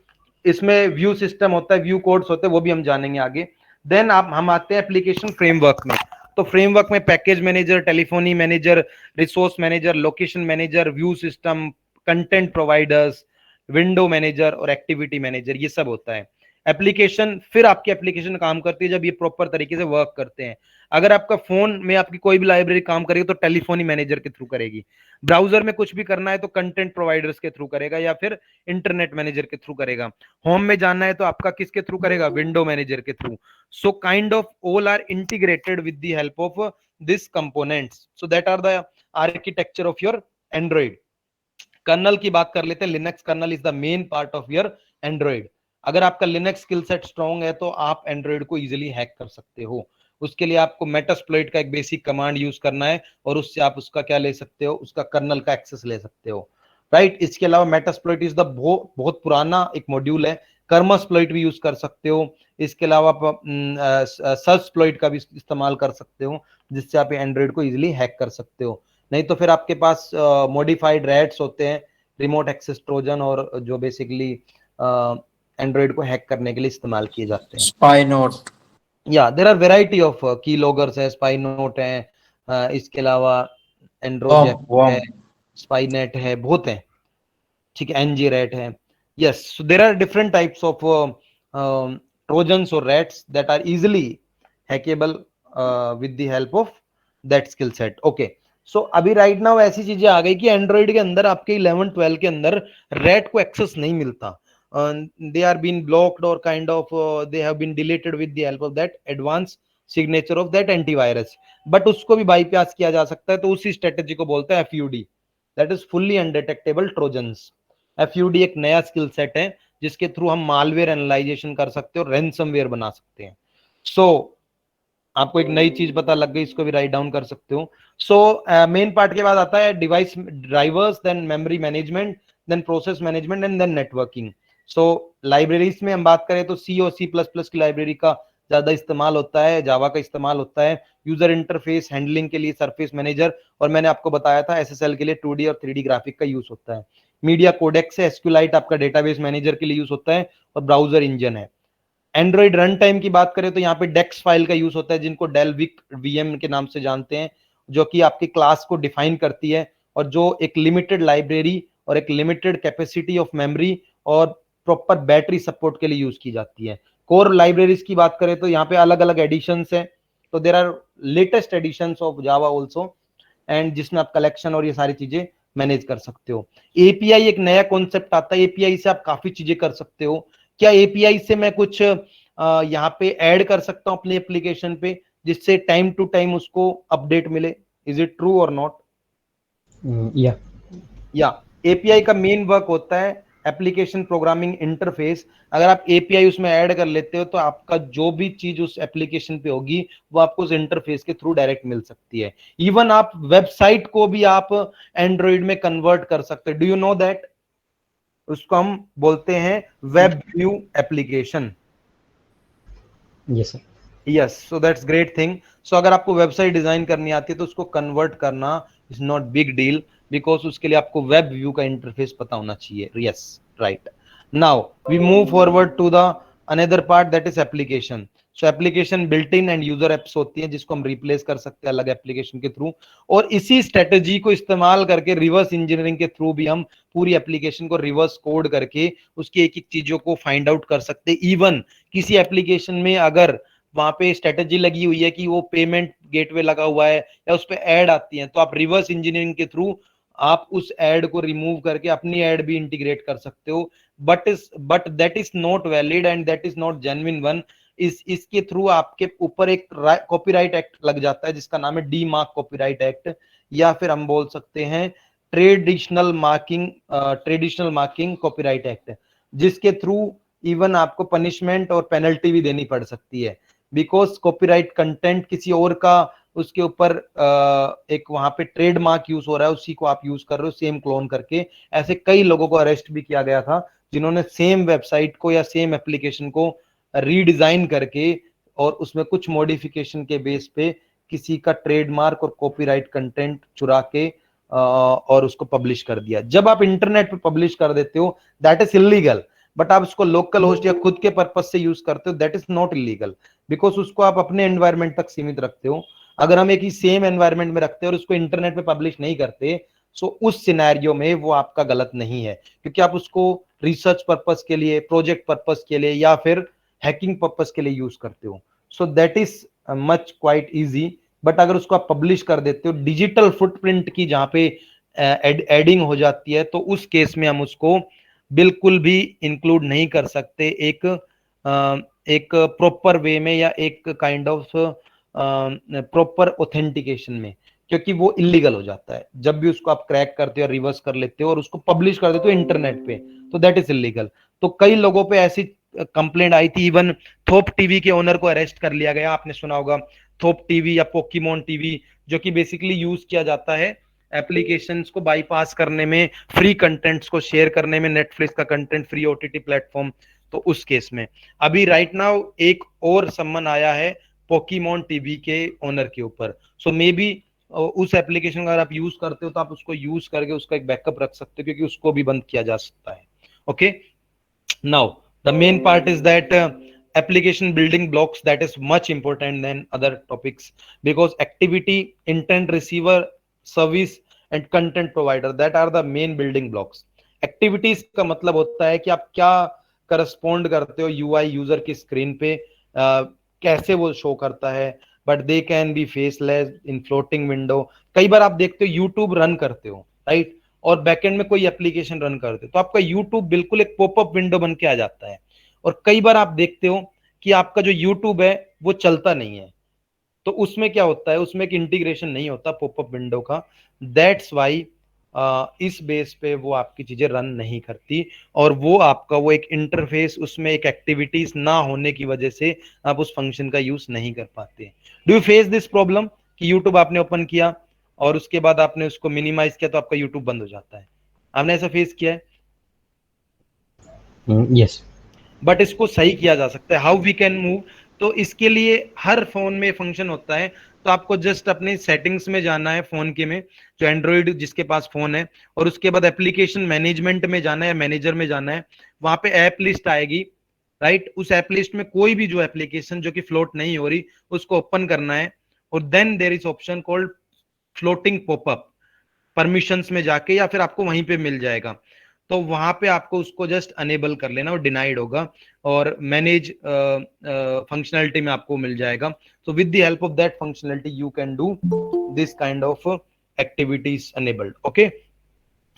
इसमें व्यू सिस्टम होता है, व्यू कोड्स होते हैं, वो भी हम जानेंगे आगे। देन हम आते हैं एप्लीकेशन फ्रेमवर्क में। तो फ्रेमवर्क में package manager, telephony manager, resource manager, location manager, view system, content providers, window manager और एक्टिविटी मैनेजर, ये सब होता है। एप्लीकेशन, फिर आपकी एप्लीकेशन काम करती है जब ये प्रॉपर तरीके से वर्क करते हैं। अगर आपका फोन में आपकी कोई भी लाइब्रेरी काम करेगी तो टेलीफोनी मैनेजर के थ्रू करेगी। ब्राउजर में कुछ भी करना है तो कंटेंट प्रोवाइडर्स के थ्रू करेगा, या फिर इंटरनेट मैनेजर के थ्रू करेगा। होम में जाना है तो आपका किसके थ्रू करेगा, विंडो मैनेजर के through. So kind of all are integrated with the help of this components. So that are the architecture of your Android. Kernel की बात कर लेते हैं. Linux kernel is the main part of your Android. अगर आपका लिनक्स स्किल सेट स्ट्रांग है तो आप एंड्रॉइड को इजीली हैक कर सकते हो. उसके लिए आपको मेटास्प्लॉइट का एक बेसिक कमांड यूज करना है और उससे आप उसका क्या ले सकते हो, उसका कर्नल का एक्सेस ले सकते हो, राइट. इसके अलावा मेटास्प्लॉइट इज द बहुत पुराना एक मॉड्यूल है. कर्मस्प्लॉइट भी यूज कर सकते हो. इसके अलावा आप सर्चप्लॉइट का भी इस्तेमाल कर सकते हो जिससे आप एंड्रॉइड को इजीली हैक कर सकते हो. नहीं तो फिर आपके पास मॉडिफाइड रैट्स होते हैं, रिमोट एक्सेस ट्रोजन, और जो बेसिकली एंड्रॉइड को हैक करने के लिए इस्तेमाल किए जाते हैं. Spy note. या देयर आर वैरायटी ऑफ की लॉगर्स है, स्पाई नोट है, इसके अलावा एंड्रोजेक है, स्पाई नेट है, बहुत है, ठीक है, एनजी रैट है. Yes, so there are different types of trojans और rats that are easily hackable with the help of that skill set. Okay, so अभी राइट नाउ ऐसी चीजें आ गई कि एंड्रॉइड के अंदर आपके 11-12 के अंदर रैट को एक्सेस नहीं मिलता. they are been blocked or kind of they have been deleted with the help of that advanced signature of that antivirus. but उसको भी बाईपास किया जा सकता है, तो उसी स्ट्रेटेजी को बोलते हैं FUD, that is fully undetectable trojans. FUD एक नया स्किल सेट है जिसके थ्रू हम मालवेयर एनालाइजेशन कर सकते हो, रैंसमवेयर बना सकते हैं. सो आपको एक नई चीज पता लग गई, इसको भी राइट डाउन कर सकते हो. सो मेन पार्ट के बाद आता है device drivers, then memory management, then process management and then networking. So libraries में हम बात करें तो C और C++ की लाइब्रेरी का ज्यादा इस्तेमाल होता है, जावा का इस्तेमाल होता है. यूजर इंटरफेस हैंडलिंग के लिए सरफेस मैनेजर, और मैंने आपको बताया था SSL के लिए 2D और 3D ग्राफिक का यूज होता है. मीडिया कोडेक्स है, SQLite आपका डेटाबेस मैनेजर के लिए यूज होता है, और ब्राउजर इंजन है. एंड्रॉइड रन टाइम की बात करें तो यहाँ पे डेक्स फाइल का यूज होता है, जिनको डेलविक VM के नाम से जानते हैं, जो कि आपकी क्लास को डिफाइन करती है और जो एक लिमिटेड लाइब्रेरी और एक लिमिटेड कैपेसिटी ऑफ मेमोरी और प्रॉपर बैटरी सपोर्ट के लिए यूज की जाती है. कोर लाइब्रेरीज की बात करें तो यहाँ पे अलग अलग एडिशंस हैं, तो there are latest editions of Java also, and जिसमें आप कलेक्शन और ये सारी चीजें मैनेज कर सकते हो. API एक नया कॉन्सेप्ट आता है. API से आप काफी चीजें कर सकते हो. क्या API से मैं कुछ यहाँ पे ऐड कर सकता हूँ अपनी एप्लीकेशन पे, जिससे टाइम टू टाइम उसको अपडेट मिले? इज इट ट्रू और नॉट? या API का मेन वर्क होता है एप्लीकेशन प्रोग्रामिंग इंटरफेस. अगर आप API उसमें ऐड कर लेते हो तो आपका जो भी चीज उस एप्लीकेशन पे होगी वो आपको उस इंटरफेस के थ्रू डायरेक्ट मिल सकती है. इवन आप वेबसाइट को भी आप एंड्रॉइड में कन्वर्ट कर सकते हैं. Do you know that? उसको हम बोलते हैं web view application. Yes sir. Yes, so that's great thing. So अगर आपको वेबसाइट डिजाइन करनी आती है तो उसको कन्वर्ट करना is not big deal, because उसके लिए आपको वेब व्यू का इंटरफेस पता होना चाहिए. Yes, right. Now we move forward to the another part, that is application. So application built in and user apps होती है, जिसको हम रिप्लेस कर सकते हैं अलग एप्लीकेशन के थ्रू, और इसी स्ट्रेटेजी को इस्तेमाल करके रिवर्स इंजीनियरिंग के थ्रू भी हम पूरी एप्लीकेशन को रिवर्स कोड करके उसकी एक एक चीजों को फाइंड आउट कर सकते हैं. इवन किसी एप्लीकेशन में अगर वहां पे स्ट्रेटेजी लगी हुई है कि वो पेमेंट गेटवे लगा हुआ है या उस पर एड आती है, तो आप रिवर्स इंजीनियरिंग के थ्रू आप उस एड को रिमूव करके अपनी एड भी इंटीग्रेट कर सकते हो. But that is not valid and that is not genuine one. इसके थ्रू आपके ऊपर एक कॉपीराइट एक्ट लग जाता है जिसका नाम है डीमार्क कॉपीराइट एक्ट, या फिर हम बोल सकते हैं ट्रेडिशनल मार्किंग कॉपीराइट एक्ट, जिसके थ्रू इवन आपको पनिशमेंट और पेनल्टी भी देनी पड़ सकती है, बिकॉज कॉपीराइट कंटेंट किसी और का उसके ऊपर एक वहां पे ट्रेडमार्क यूज हो रहा है, उसी को आप यूज कर रहे हो सेम क्लोन करके. ऐसे कई लोगों को अरेस्ट भी किया गया था जिन्होंने सेम वेबसाइट को या सेम एप्लीकेशन को रीडिजाइन करके और उसमें कुछ मॉडिफिकेशन के बेस पे किसी का ट्रेडमार्क और कॉपीराइट कंटेंट चुरा के और उसको पब्लिश कर दिया. जब आप इंटरनेट पे पब्लिश कर देते हो दैट इज इलीगल, बट आप उसको लोकल होस्ट या खुद के पर्पस से यूज करते हो that is not illegal, because उसको आप अपने एनवायरनमेंट तक सीमित रखते हो. अगर हम एक ही सेम एनवायरनमेंट में रखते हैं और उसको इंटरनेट पे पब्लिश नहीं करते, सो उस सिनेरियो में वो आपका गलत नहीं है, क्योंकि आप उसको रिसर्च पर्पस के लिए, प्रोजेक्ट पर्पस के लिए या फिर हैकिंग पर्पस के लिए यूज करते हो. So that is much quite easy. But अगर उसको आप पब्लिश कर देते हो डिजिटल फुटप्रिंट की जहां पे एडिंग हो जाती है, तो उस केस में हम उसको बिल्कुल भी इंक्लूड नहीं कर सकते एक प्रॉपर वे में या एक काइंड ऑफ प्रॉपर ऑथेंटिकेशन में, क्योंकि वो इलीगल हो जाता है जब भी उसको आप क्रैक करते हो, रिवर्स कर लेते हो और उसको पब्लिश कर देते हो इंटरनेट पे, तो दैट इज इलीगल। तो कई लोगों पे ऐसी कंप्लेंट आई थी, इवन थोप टीवी के ओनर को अरेस्ट कर लिया गया, आपने सुना होगा थोप टीवी या पोकीमोन टीवी, जो कि बेसिकली यूज किया जाता है एप्लीकेशंस को बाईपास करने में, फ्री कंटेंट्स को शेयर करने में, नेटफ्लिक्स का कंटेंट फ्री ओटीटी प्लेटफॉर्म। तो उस केस में अभी राइट नाउ एक और सम्मन आया है पोकीमोन टीवी के ओनर के ऊपर। सो मे बी उस एप्लीकेशन का अगर आप यूज करते हो तो आप उसको यूज करके उसका एक बैकअप रख सकते हो, क्योंकि उसको भी बंद किया जा सकता है। Okay, now the main part is that application building blocks, that is much important than other topics, because activity, intent, receiver, service and content provider, that are the main building blocks. activities का मतलब होता है कि आप क्या करस्पॉन्ड करते हो यूआई यूजर की स्क्रीन पे, कैसे वो शो करता है, but they can be faceless in floating window. कई बार आप देखते हो यूट्यूब रन करते हो राइट, और बैकएंड में कोई एप्लीकेशन रन करते हो तो आपका यूट्यूब बिल्कुल एक पॉपअप विंडो बन के आ जाता है। और कई बार आप देखते हो कि आपका जो यूट्यूब है वो चलता नहीं है, तो उसमें क्या होता है, उसमें एक इंटीग्रेशन नहीं होता पॉपअप विंडो का, दैट्स वाई इस बेस पे वो आपकी चीजें रन नहीं करती, और वो आपका वो एक इंटरफेस, उसमें एक एक्टिविटीज ना होने की वजह से आप उस फंक्शन का यूज नहीं कर पाते। Do you face this problem कि यूट्यूब आपने ओपन किया और उसके बाद आपने उसको मिनिमाइज किया तो आपका यूट्यूब बंद हो जाता है? आपने ऐसा फेस किया है? यस। बट इसको सही किया जा सकता है, हाउ वी कैन मूव। तो इसके लिए हर फोन में फंक्शन होता है, तो आपको जस्ट अपने सेटिंग्स में जाना है फोन के में, जो एंड्रॉइड जिसके पास फोन है, और उसके बाद एप्लीकेशन मैनेजमेंट में जाना है, मैनेजर में जाना है, वहां पे ऐप लिस्ट आएगी राइट। उस ऐप लिस्ट में कोई भी जो एप्लीकेशन जो कि फ्लोट नहीं हो रही उसको ओपन करना है, और then there is option called floating popup, permissions में जाके, या फिर आपको वहीं पे मिल जाएगा, तो वहां पे आपको उसको जस्ट अनेबल कर लेना, और डिनाइड होगा, और मैनेज फंक्शनलिटी में आपको मिल जाएगा। तो with the help of that functionality you can do this kind of activities enabled. Okay,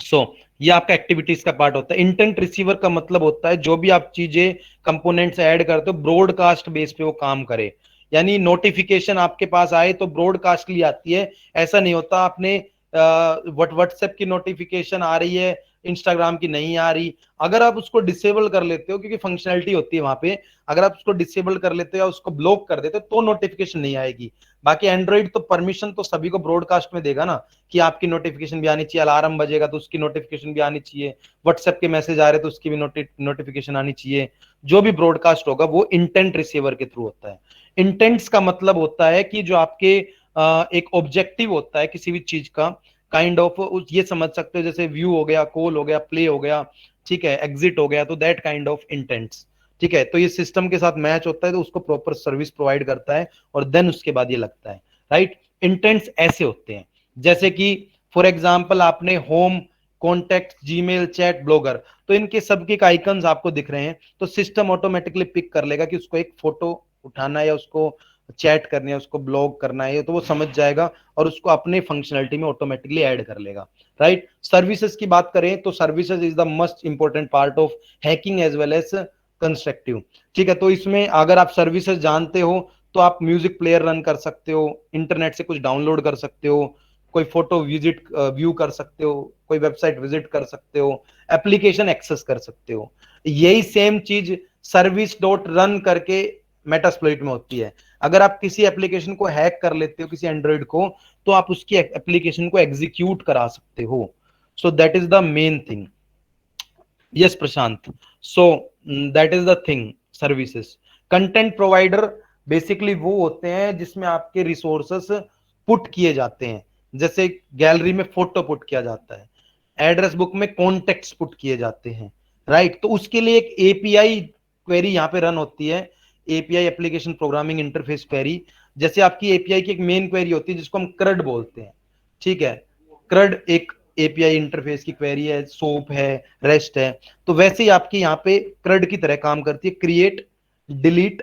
so ये आपका एक्टिविटीज का पार्ट होता है। इंटेंट रिसीवर का मतलब होता है जो भी आप चीजें कंपोनेंट्स ऐड करते हो ब्रॉडकास्ट बेस पे वो काम करे, यानी नोटिफिकेशन आपके पास आए तो ब्रॉडकास्ट के लिए आती है, ऐसा नहीं होता आपने व्हाट्सएप की नोटिफिकेशन आ रही है, इंस्टाग्राम की नहीं आ रही, अगर आप उसको डिसेबल कर लेते हो, क्योंकि फंक्शनलिटी होती है वहां पे, अगर आप उसको डिसेबल कर लेते हो या उसको ब्लॉक कर देते हो तो नोटिफिकेशन नहीं आएगी। बाकी एंड्रॉइड तो परमिशन तो सभी को ब्रॉडकास्ट में देगा ना, कि आपकी नोटिफिकेशन भी आनी चाहिए, अलार्म बजेगा तो उसकी नोटिफिकेशन भी आनी चाहिए, व्हाट्सएप के मैसेज आ रहे तो उसकी भी नोटिफिकेशन आनी चाहिए, जो भी ब्रॉडकास्ट होगा वो इंटेंट रिसीवर के थ्रू होता है। इंटेंट्स का मतलब होता है कि जो आपके एक ऑब्जेक्टिव होता है किसी भी चीज का, काइंड ऑफ ये समझ सकते हो, जैसे व्यू हो गया, कॉल हो गया, प्ले हो गया, ठीक है, एग्जिट हो गया, तो दैट काइंड ऑफ इंटेंट्स, ठीक है। तो ये सिस्टम के साथ मैच होता है तो उसको प्रॉपर सर्विस प्रोवाइड करता है, और देन उसके बाद ये लगता है राइट। इंटेंट्स ऐसे होते हैं जैसे कि फॉर एग्जांपल आपने home, contact, Gmail, chat, blogger, तो इनके सबके आइकन्स आपको दिख रहे हैं, तो सिस्टम ऑटोमेटिकली पिक कर लेगा कि उसको एक फोटो उठाना है या उसको चैट करनी है, उसको ब्लॉग करना है, तो वो समझ जाएगा और उसको अपने फंक्शनलिटी में ऑटोमेटिकली ऐड कर लेगा राइट। सर्विसेज की बात करें तो services is the most important part of hacking as well as constructive, ठीक है। तो इसमें अगर आप सर्विसेज जानते हो तो आप म्यूजिक प्लेयर रन कर सकते हो, इंटरनेट से कुछ डाउनलोड कर सकते हो, कोई फोटो विजिट व्यू कर सकते हो, कोई वेबसाइट विजिट कर सकते हो, एप्लीकेशन एक्सेस कर सकते हो। यही सेम चीज सर्विस डॉट रन करके मेटास्प्लॉइट में होती है। अगर आप किसी एप्लीकेशन को हैक कर लेते हो, किसी एंड्रॉइड को, तो आप उसकी एप्लीकेशन को एग्जीक्यूट करा सकते हो। So that is the main thing. Yes Prashant, so that is the thing. Services, content provider basically वो होते हैं जिसमें आपके रिसोर्सेस पुट किए जाते हैं, जैसे गैलरी में फोटो पुट किया जाता है, एड्रेस बुक में कॉन्टेक्ट्स पुट किए जाते हैं राइट। तो उसके लिए एक एपीआई क्वेरी यहाँ पे रन होती है, API application programming interface query. जैसे आपकी एपीआई की एक मेन क्वेरी होती है जिसको हम क्रड बोलते हैं, ठीक है, क्रड एक एपीआई इंटरफेस की क्वेरी है, सोप है, रेस्ट है, तो वैसे ही आपकी यहाँ पे क्रड की तरह काम करती है, क्रिएट, डिलीट,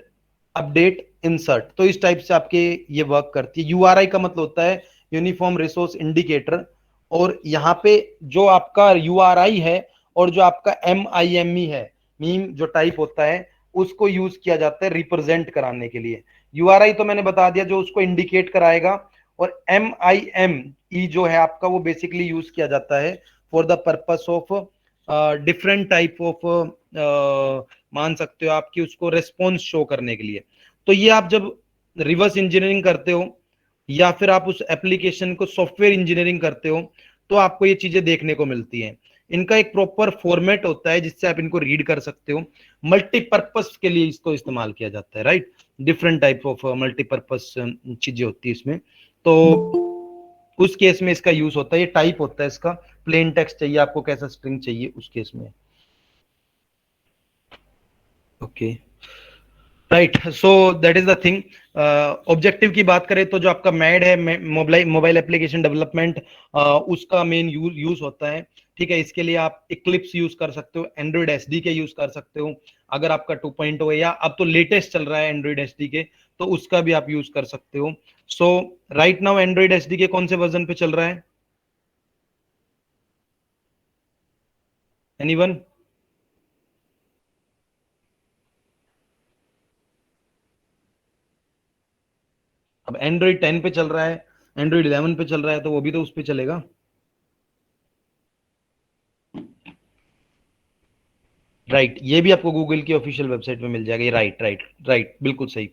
अपडेट, इंसर्ट। तो इस टाइप से आपके ये वर्क करती है। यूआरआई का मतलब होता है यूनिफॉर्म रिसोर्स इंडिकेटर, और यहाँ पे जो आपका यूआरआई है और जो आपका एमआईएमई है, मीम जो टाइप होता है, उसको यूज किया जाता है रिप्रेजेंट कराने के लिए। यूआरआई तो मैंने बता दिया, जो उसको इंडिकेट कराएगा। और MIME जो है आपका, वो बेसिकली यूज किया जाता है for the purpose of different type of, मान सकते हो आपकी उसको रेस्पॉन्स शो करने के लिए। तो ये आप जब रिवर्स इंजीनियरिंग करते हो या फिर आप उस एप्लीकेशन को सॉफ्टवेयर इंजीनियरिंग करते हो, तो आपको ये चीजें देखने को मिलती हैं। इनका एक प्रॉपर फॉर्मेट होता है जिससे आप इनको रीड कर सकते हो। मल्टीपर्पस के लिए इसको इस्तेमाल किया जाता है, right. Different type of multipurpose चीजें होती है इसमें। तो उस केस में इसका यूज होता है। ये टाइप होता है इसका, प्लेन टेक्स्ट चाहिए आपको, कैसा स्ट्रिंग चाहिए उस केस में। Okay, right. So that is the thing. Objective की बात करें तो जो आपका मैड है, मोबाइल एप्लीकेशन डेवलपमेंट, उसका मेन यूज होता है। ठीक है, इसके लिए आप इक्लिप्स यूज कर सकते हो, एंड्रॉइड SDK यूज कर सकते हो अगर आपका 2.0 है, या अब तो लेटेस्ट चल रहा है एंड्रॉइड SDK, तो उसका भी आप यूज कर सकते हो। सो राइट नाउ एंड्रॉइड SDK कौन से वर्जन पे चल रहा है? एनीवन? अब एंड्रॉइड 10 पे चल रहा है, एंड्रॉइड 11 पे चल रहा है, तो वो भी तो उस पे चलेगा। राइट, ये भी आपको गूगल की ऑफिशियल वेबसाइट में मिल जाएगा। ये राइट राइट राइट, बिल्कुल सही।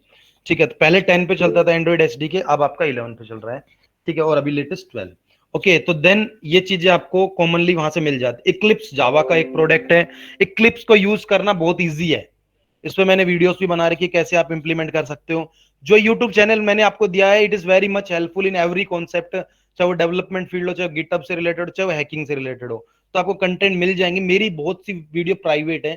ठीक है, तो पहले 10 पे चलता था एंड्रॉइड SDK, अब आपका 11 पे चल रहा है। ठीक है, और अभी लेटेस्ट 12। ओके, तो देन ये चीजें आपको कॉमनली वहां से मिल जाती। इक्लिप्स जावा का एक प्रोडक्ट है। इक्लिप्स को यूज करना बहुत ईजी है। इस पे मैंने वीडियोस भी बना रखी है कैसे आप इंप्लीमेंट कर सकते हो। जो यूट्यूब चैनल मैंने आपको दिया है, it is very much helpful in every concept, चाहे वो डेवलपमेंट फील्ड हो, चाहे गिटहब से रिलेटेड हो, चाहे वो हैकिंग से रिलेटेड हो, तो आपको कंटेंट मिल जाएंगे। मेरी बहुत सी वीडियो प्राइवेट है,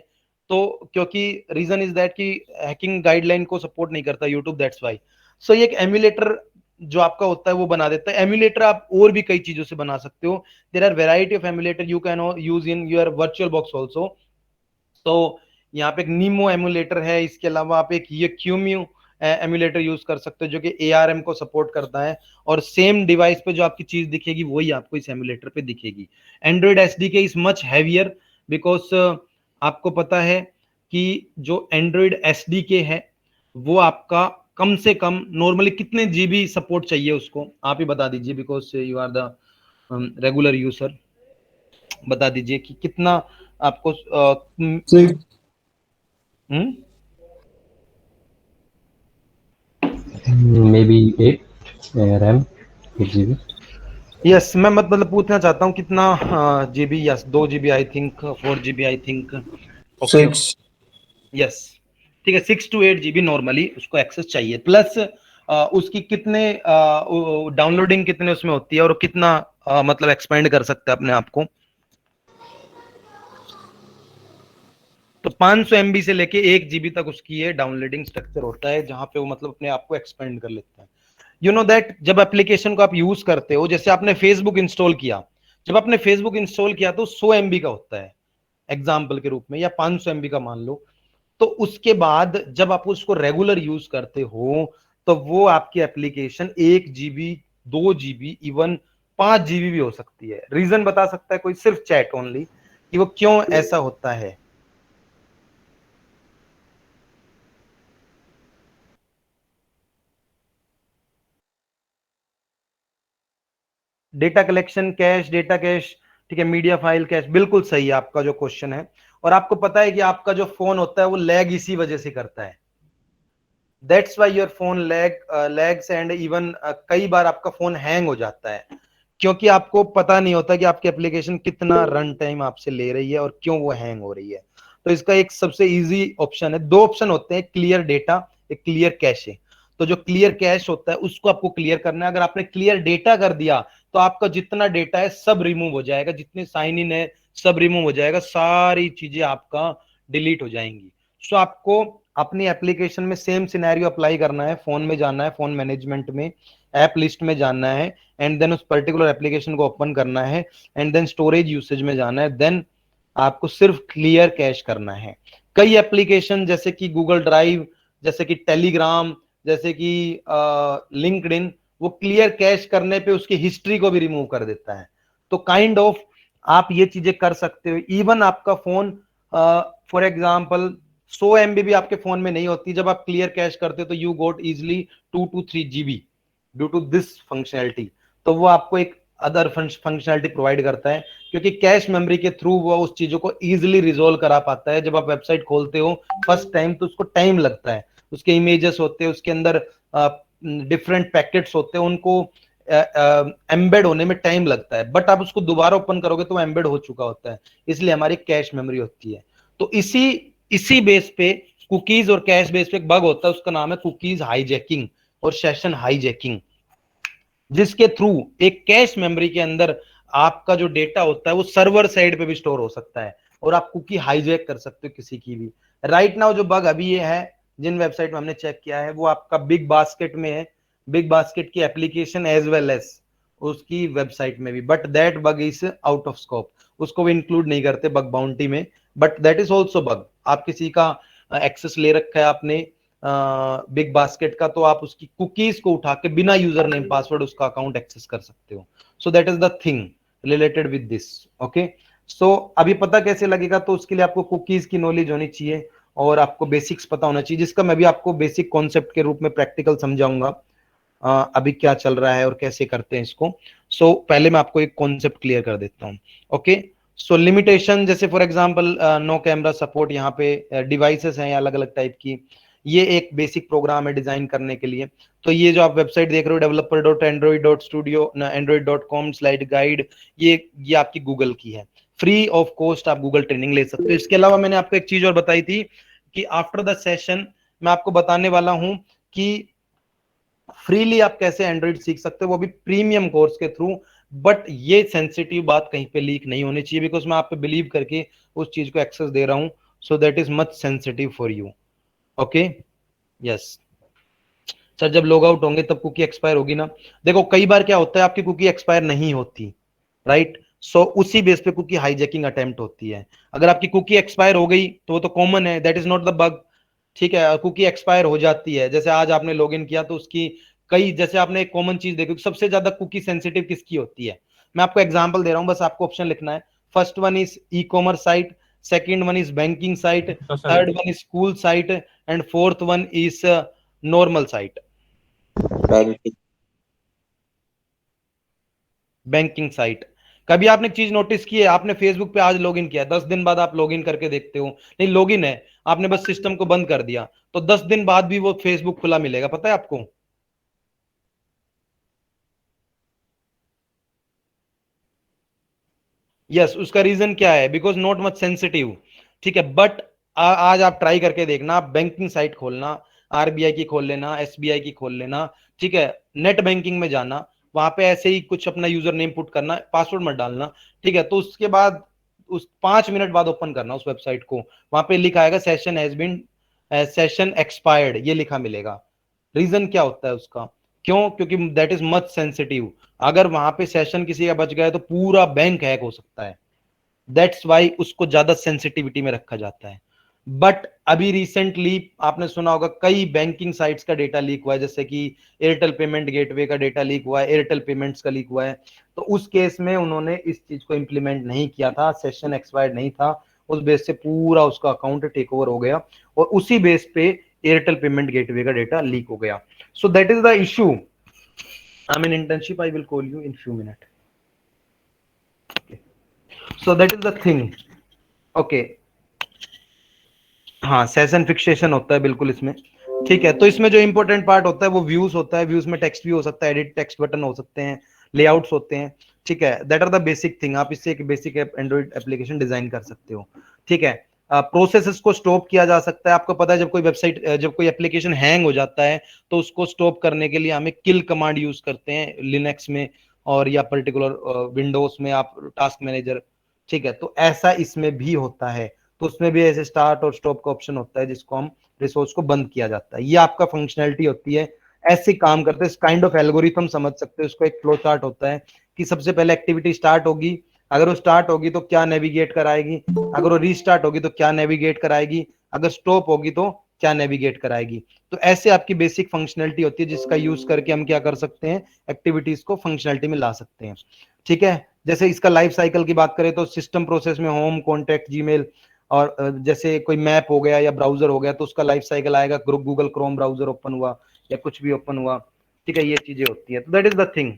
तो क्योंकि रीजन इज दैट कि हैकिंग गाइडलाइन को सपोर्ट नहीं करता यूट्यूब, दैट्स वाई। सो ये एक एमुलेटर जो आपका होता है वो बना देता है। एमुलेटर आप और भी कई चीजों से बना सकते हो। There are variety of emulator you can use in your virtual box also. तो यहाँ पे एक नीमो एमुलेटर है, इसके अलावा आप एक ये क्यूम्यू एमुलेटर यूज कर सकते हो जो कि ARM को सपोर्ट करता है, और सेम डिवाइस पे जो आपकी चीज दिखेगी वही आपको इस एमुलेटर पे दिखेगी। Android SDK is much heavier because आपको पता है कि जो एंड्रॉइड SDK है वो आपका कम से कम नॉर्मली कितने GB सपोर्ट चाहिए उसको, आप ही बता दीजिए, because you are the regular user. बता दीजिए कि कितना आपको maybe 8 RAM, 8 GB. यस, मैं मतलब पूछना चाहता हूँ कितना GB। Yes, 2 GB I think, 4 GB I think. Okay, yes, ठीक है, 6 to 8 GB नॉर्मली उसको एक्सेस चाहिए। प्लस उसकी कितने डाउनलोडिंग कितने उसमें होती है, और कितना मतलब एक्सपेंड कर सकते हैं अपने आप को। तो 500 MB से लेके 1 GB तक उसकी ये डाउनलोडिंग स्ट्रक्चर होता है, जहां पे वो मतलब अपने आप को एक्सपेंड कर लेता है। यू नो दैट जब एप्लीकेशन को आप यूज करते हो, जैसे आपने फेसबुक इंस्टॉल किया, जब आपने फेसबुक इंस्टॉल किया तो 100 MB का होता है एग्जाम्पल के रूप में, या 500 MB का मान लो। तो उसके बाद जब आप उसको रेगुलर यूज करते हो तो वो आपकी application 1 GB, 2 GB, even 5 GB भी हो सकती है। रीजन बता सकता है कोई? सिर्फ चैट ओनली, कि वो क्यों ऐसा होता है। Data collection cash, data cache, ठीक है, मीडिया फाइल कैश, बिल्कुल सही है आपका जो क्वेश्चन है। और आपको पता है कि आपका जो फोन होता है वो लैग इसी वजह से करता है। That's why your phone lags, and even कई बार आपका फोन हैंग हो जाता है, क्योंकि आपको पता नहीं होता कि आपकी एप्लीकेशन कितना रन टाइम आपसे ले रही है और क्यों वो हैंग हो रही है। तो इसका एक सबसे इजी ऑप्शन है, 2 ऑप्शन होते हैं, क्लियर डेटा, एक क्लियर कैशे। तो जो क्लियर कैश होता है उसको आपको क्लियर करना है। अगर आपने क्लियर डेटा कर दिया तो आपका जितना डेटा है सब रिमूव हो जाएगा, जितने साइन इन है सब रिमूव हो जाएगा, सारी चीजें आपका डिलीट हो जाएंगी। सो आपको अपनी एप्लीकेशन में सेम सिनेरियो अप्लाई करना है। फोन में जाना है, फोन मैनेजमेंट में, ऐप लिस्ट में जाना है, एंड देन उस पर्टिकुलर एप्लीकेशन को ओपन करना है, एंड देन स्टोरेज यूसेज में जाना है, देन आपको सिर्फ क्लियर कैश करना है। कई एप्लीकेशन जैसे कि गूगल ड्राइव, जैसे कि टेलीग्राम, जैसे कि लिंक्डइन, वो क्लियर कैश करने पे उसकी हिस्ट्री को भी रिमूव कर देता है। तो काइंड ऑफ आप ये चीजें कर सकते हो। इवन आपका फोन फॉर एग्जांपल 100 MB भी आपके फोन में नहीं होती। जब आप क्लियर कैश करते हो तो you got easily 2 to 3 GB due to this functionality. तो वो आपको एक अदर फंक्शनैलिटी प्रोवाइड करता है, क्योंकि कैश मेमोरी के थ्रू वो उस चीजों को इजिली रिजोल्व करा पाता है। जब आप वेबसाइट खोलते हो फर्स्ट टाइम तो उसको टाइम लगता है, उसके इमेजेस होते हैं, उसके अंदर डिफरेंट पैकेट्स होते हैं, उनको एम्बेड होने में टाइम लगता है, बट आप उसको दोबारा ओपन करोगे तो एम्बेड हो चुका होता है, इसलिए हमारी कैश मेमोरी होती है। तो इसी बेस पे कुकीज और कैश बेस पे एक बग होता है, उसका नाम है कुकीज हाईजैकिंग और सेशन हाईजैकिंग, जिसके थ्रू एक कैश मेमोरी के अंदर आपका जो डेटा होता है वो सर्वर साइड पे भी स्टोर हो सकता है और आप कुकी हाईजैक कर सकते हो किसी की भी। राइट नाउ जो बग अभी ये है, जिन वेबसाइट में हमने चेक किया है, वो आपका बिग बास्केट में है, बिग बास्केट की एप्लीकेशन एज वेल एज उसकी वेबसाइट में भी, but that bug is out of scope, उसको भी इंक्लूड नहीं करते बग बाउंटी में, but that is also bug. आप किसी का एक्सेस ले रखा है आपने बिग बास्केट का, तो आप उसकी कुकीज को उठा के बिना यूजर नेम पासवर्ड उसका अकाउंट एक्सेस कर सकते हो। So that is the thing related with this. Okay, so अभी पता कैसे लगेगा, तो उसके लिए आपको कुकीज की नॉलेज होनी चाहिए और आपको बेसिक्स पता होना चाहिए, जिसका मैं भी आपको बेसिक कॉन्सेप्ट के रूप में प्रैक्टिकल समझाऊंगा अभी क्या चल रहा है और कैसे करते हैं इसको। सो पहले मैं आपको एक कॉन्सेप्ट क्लियर कर देता हूँ। ओके, सो लिमिटेशन, जैसे for example no camera support, यहाँ पे डिवाइसेस हैं अलग अलग टाइप की, ये एक बेसिक प्रोग्राम है डिजाइन करने के लिए। तो ये जो आप वेबसाइट देख रहे हो developer.android.studio android.com स्लाइड गाइड, ये आपकी गूगल की है, फ्री ऑफ कॉस्ट आप गूगल ट्रेनिंग ले सकते हो। इसके अलावा मैंने आपको एक चीज और बताई थी कि आफ्टर द सेशन मैं आपको बताने वाला हूं कि फ्रीली आप कैसे एंड्रॉइड सीख सकते हो, वो भी प्रीमियम कोर्स के थ्रू। बट ये सेंसिटिव बात कहीं पे लीक नहीं होनी चाहिए, बिकॉज मैं आप पे बिलीव करके उस चीज को एक्सेस दे रहा हूं, सो that is much sensitive for you. Okay, yes sir, जब लॉग आउट होंगे तब कुकी एक्सपायर होगी ना। देखो कई बार क्या होता है, आपकी कुकी एक्सपायर नहीं होती, राइट, सो उसी बेस पे कुकी हाईजैकिंग अटेम्प्ट होती है। अगर आपकी कुकी एक्सपायर हो गई तो वो तो कॉमन है, that is not the bug, ठीक है। कुकी एक्सपायर हो जाती है, जैसे आज आपने लॉगिन किया तो उसकी कई, जैसे आपने एक कॉमन चीज देखी, सबसे ज्यादा कुकी सेंसिटिव किसकी होती है, मैं आपको एग्जांपल दे रहा हूं, बस आपको ऑप्शन लिखना है। First one is e commerce site, second one is banking site, third one is school site and fourth one is normal site, banking site. कभी आपने चीज नोटिस की है, आपने फेसबुक पे आज लॉगिन किया, 10 दिन बाद आप लॉगिन करके देखते हो, नहीं लॉगिन है, आपने बस सिस्टम को बंद कर दिया, तो 10 दिन बाद भी वो फेसबुक खुला मिलेगा, पता है आपको। यस, उसका रीजन क्या है, बिकॉज नॉट मच सेंसिटिव, ठीक है। बट आज आप ट्राई करके देखना, आप बैंकिंग साइट खोलना, आरबीआई की खोल लेना, एसबीआई की खोल लेना, ठीक है, नेट बैंकिंग में जाना, वहां पे ऐसे ही कुछ अपना यूजर नेम पुट करना, पासवर्ड मत डालना, ठीक है। तो उसके बाद उस 5 मिनट बाद ओपन करना उस वेबसाइट को, वहां पे लिखा आएगा session has been, session expired, ये लिखा मिलेगा। रीजन क्या होता है उसका, क्यों, क्योंकि दैट इज मच सेंसिटिव, अगर वहां पे सेशन किसी का बच गया तो पूरा बैंक हैक हो सकता है, दैट्स वाई उसको ज्यादा सेंसिटिविटी में रखा जाता है। बट अभी रिसेंटली आपने सुना होगा कई बैंकिंग साइट्स का डेटा लीक हुआ है, जैसे कि एयरटेल पेमेंट गेटवे का डेटा लीक हुआ है, एयरटेल पेमेंट्स का लीक हुआ है, तो उस केस में उन्होंने इस चीज को इंप्लीमेंट नहीं किया था, सेशन एक्सपायर्ड नहीं था, उस बेस से पूरा उसका अकाउंट टेक ओवर हो गया और उसी बेस पे एयरटेल पेमेंट गेटवे का डेटा लीक हो गया। सो that is the issue. I am in internship, I will call you in few minute. So that is the thing. Okay, हाँ, सेशन फिक्सेशन होता है बिल्कुल इसमें, ठीक है। तो इसमें जो इंपॉर्टेंट पार्ट होता है वो व्यूज होता है, व्यूज में टेक्स्ट भी हो सकता है, एडिट टेक्स्ट बटन हो सकते हैं, लेआउट्स होते हैं, ठीक है। That are the basic thing, आप इससे एक बेसिक एंड्रॉइड एप्लीकेशन डिजाइन कर सकते हो, ठीक है। प्रोसेसेस को स्टॉप किया जा सकता है, आपको पता है जब कोई वेबसाइट, जब कोई एप्लीकेशन हैंग हो जाता है तो उसको स्टॉप करने के लिए हमें किल कमांड यूज करते हैं लिनक्स में, और या पर्टिकुलर विंडोज में आप टास्क मैनेजर, ठीक है। तो ऐसा इसमें भी होता है, तो उसमें भी ऐसे स्टार्ट और स्टॉप का ऑप्शन होता है जिसको हम रिसोर्स को बंद किया जाता है, ये आपका फंक्शनैलिटी होती है, ऐसे काम करते हैं। काइंड ऑफ एल्गोरिथम समझ सकते हो इसको, एक फ्लो चार्ट होता है कि सबसे पहले एक्टिविटी स्टार्ट होगी, अगर वो स्टार्ट होगी तो क्या नेविगेट कराएगी, अगर वो रीस्टार्ट होगी तो क्या नेविगेट कराएगी, अगर स्टॉप होगी तो क्या नेविगेट कराएगी। तो ऐसे आपकी बेसिक फंक्शनैलिटी होती है जिसका यूज करके हम क्या कर सकते हैं, एक्टिविटीज को फंक्शनैलिटी में ला सकते हैं, ठीक है। जैसे इसका लाइफ साइकिल की बात करें तो सिस्टम प्रोसेस में होम, कॉन्टैक्ट, जीमेल, और जैसे कोई मैप हो गया या ब्राउजर हो गया तो उसका लाइफ साइकिल आएगा, गूगल क्रोम ब्राउजर ओपन हुआ या कुछ भी ओपन हुआ, ठीक है, ये चीजें होती है। तो that is the thing.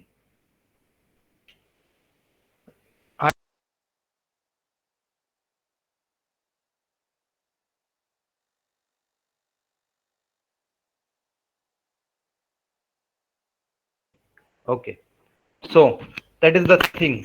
Okay, so that is the thing.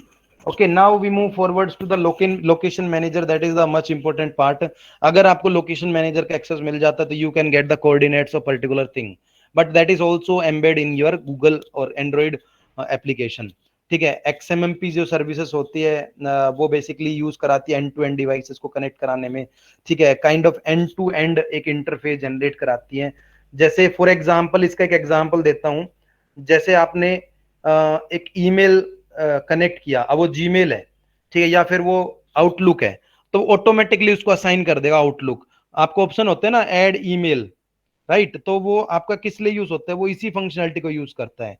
Okay, now we move forwards to the location manager. That is the much important part. अगर आपको location manager का access मिल जाता तो you can get the coordinates of particular thing, but that is also embed in your Google और Android application. ठीक है, XMMP जो सर्विसेज होती है वो बेसिकली यूज कराती है एंड टू एंड डिवाइसेस को कनेक्ट कराने में, ठीक है, kind of end to end एक इंटरफेस जनरेट कराती है। जैसे फॉर एग्जांपल, इसका एक एग्जांपल देता हूं, जैसे आपने एक ईमेल कनेक्ट किया, अब वो जीमेल है, ठीक है, या फिर वो आउटलुक है, तो ऑटोमेटिकली उसको असाइन कर देगा आउटलुक। आपको ऑप्शन होते हैं ना ऐड ईमेल, राइट, तो वो आपका किस लिए यूज होता है, वो इसी फंक्शनैलिटी को यूज करता है,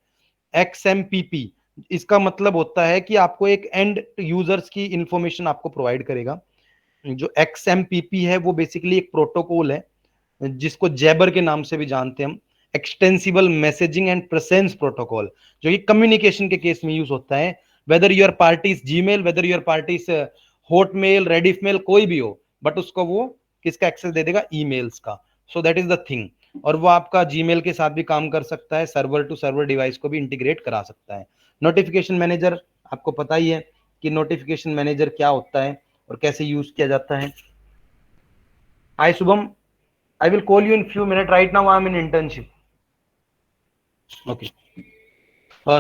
XMPP। इसका मतलब होता है कि आपको एक एंड यूजर्स की इंफॉर्मेशन आपको प्रोवाइड करेगा। जो XMPP है वो बेसिकली एक प्रोटोकॉल है जिसको जैबर के नाम से भी जानते हैं हम, extensible messaging and presence protocol, जो कि कम्युनिकेशन के केस में यूज होता है, whether your party is Gmail, whether your party is Hotmail, Rediffmail, कोई भी हो, बट उसको वो किसका एक्सेस दे देगा, ईमेल्स का। सो दैट इज द थिंग। और वो आपका जीमेल के साथ भी काम कर सकता है, सर्वर टू सर्वर डिवाइस को भी इंटीग्रेट करा सकता है। नोटिफिकेशन मैनेजर, आपको पता ही है कि नोटिफिकेशन मैनेजर क्या होता है और कैसे यूज किया जाता है। हाय Shubham, I will call you in few minutes. Right now, I am in internship. Okay.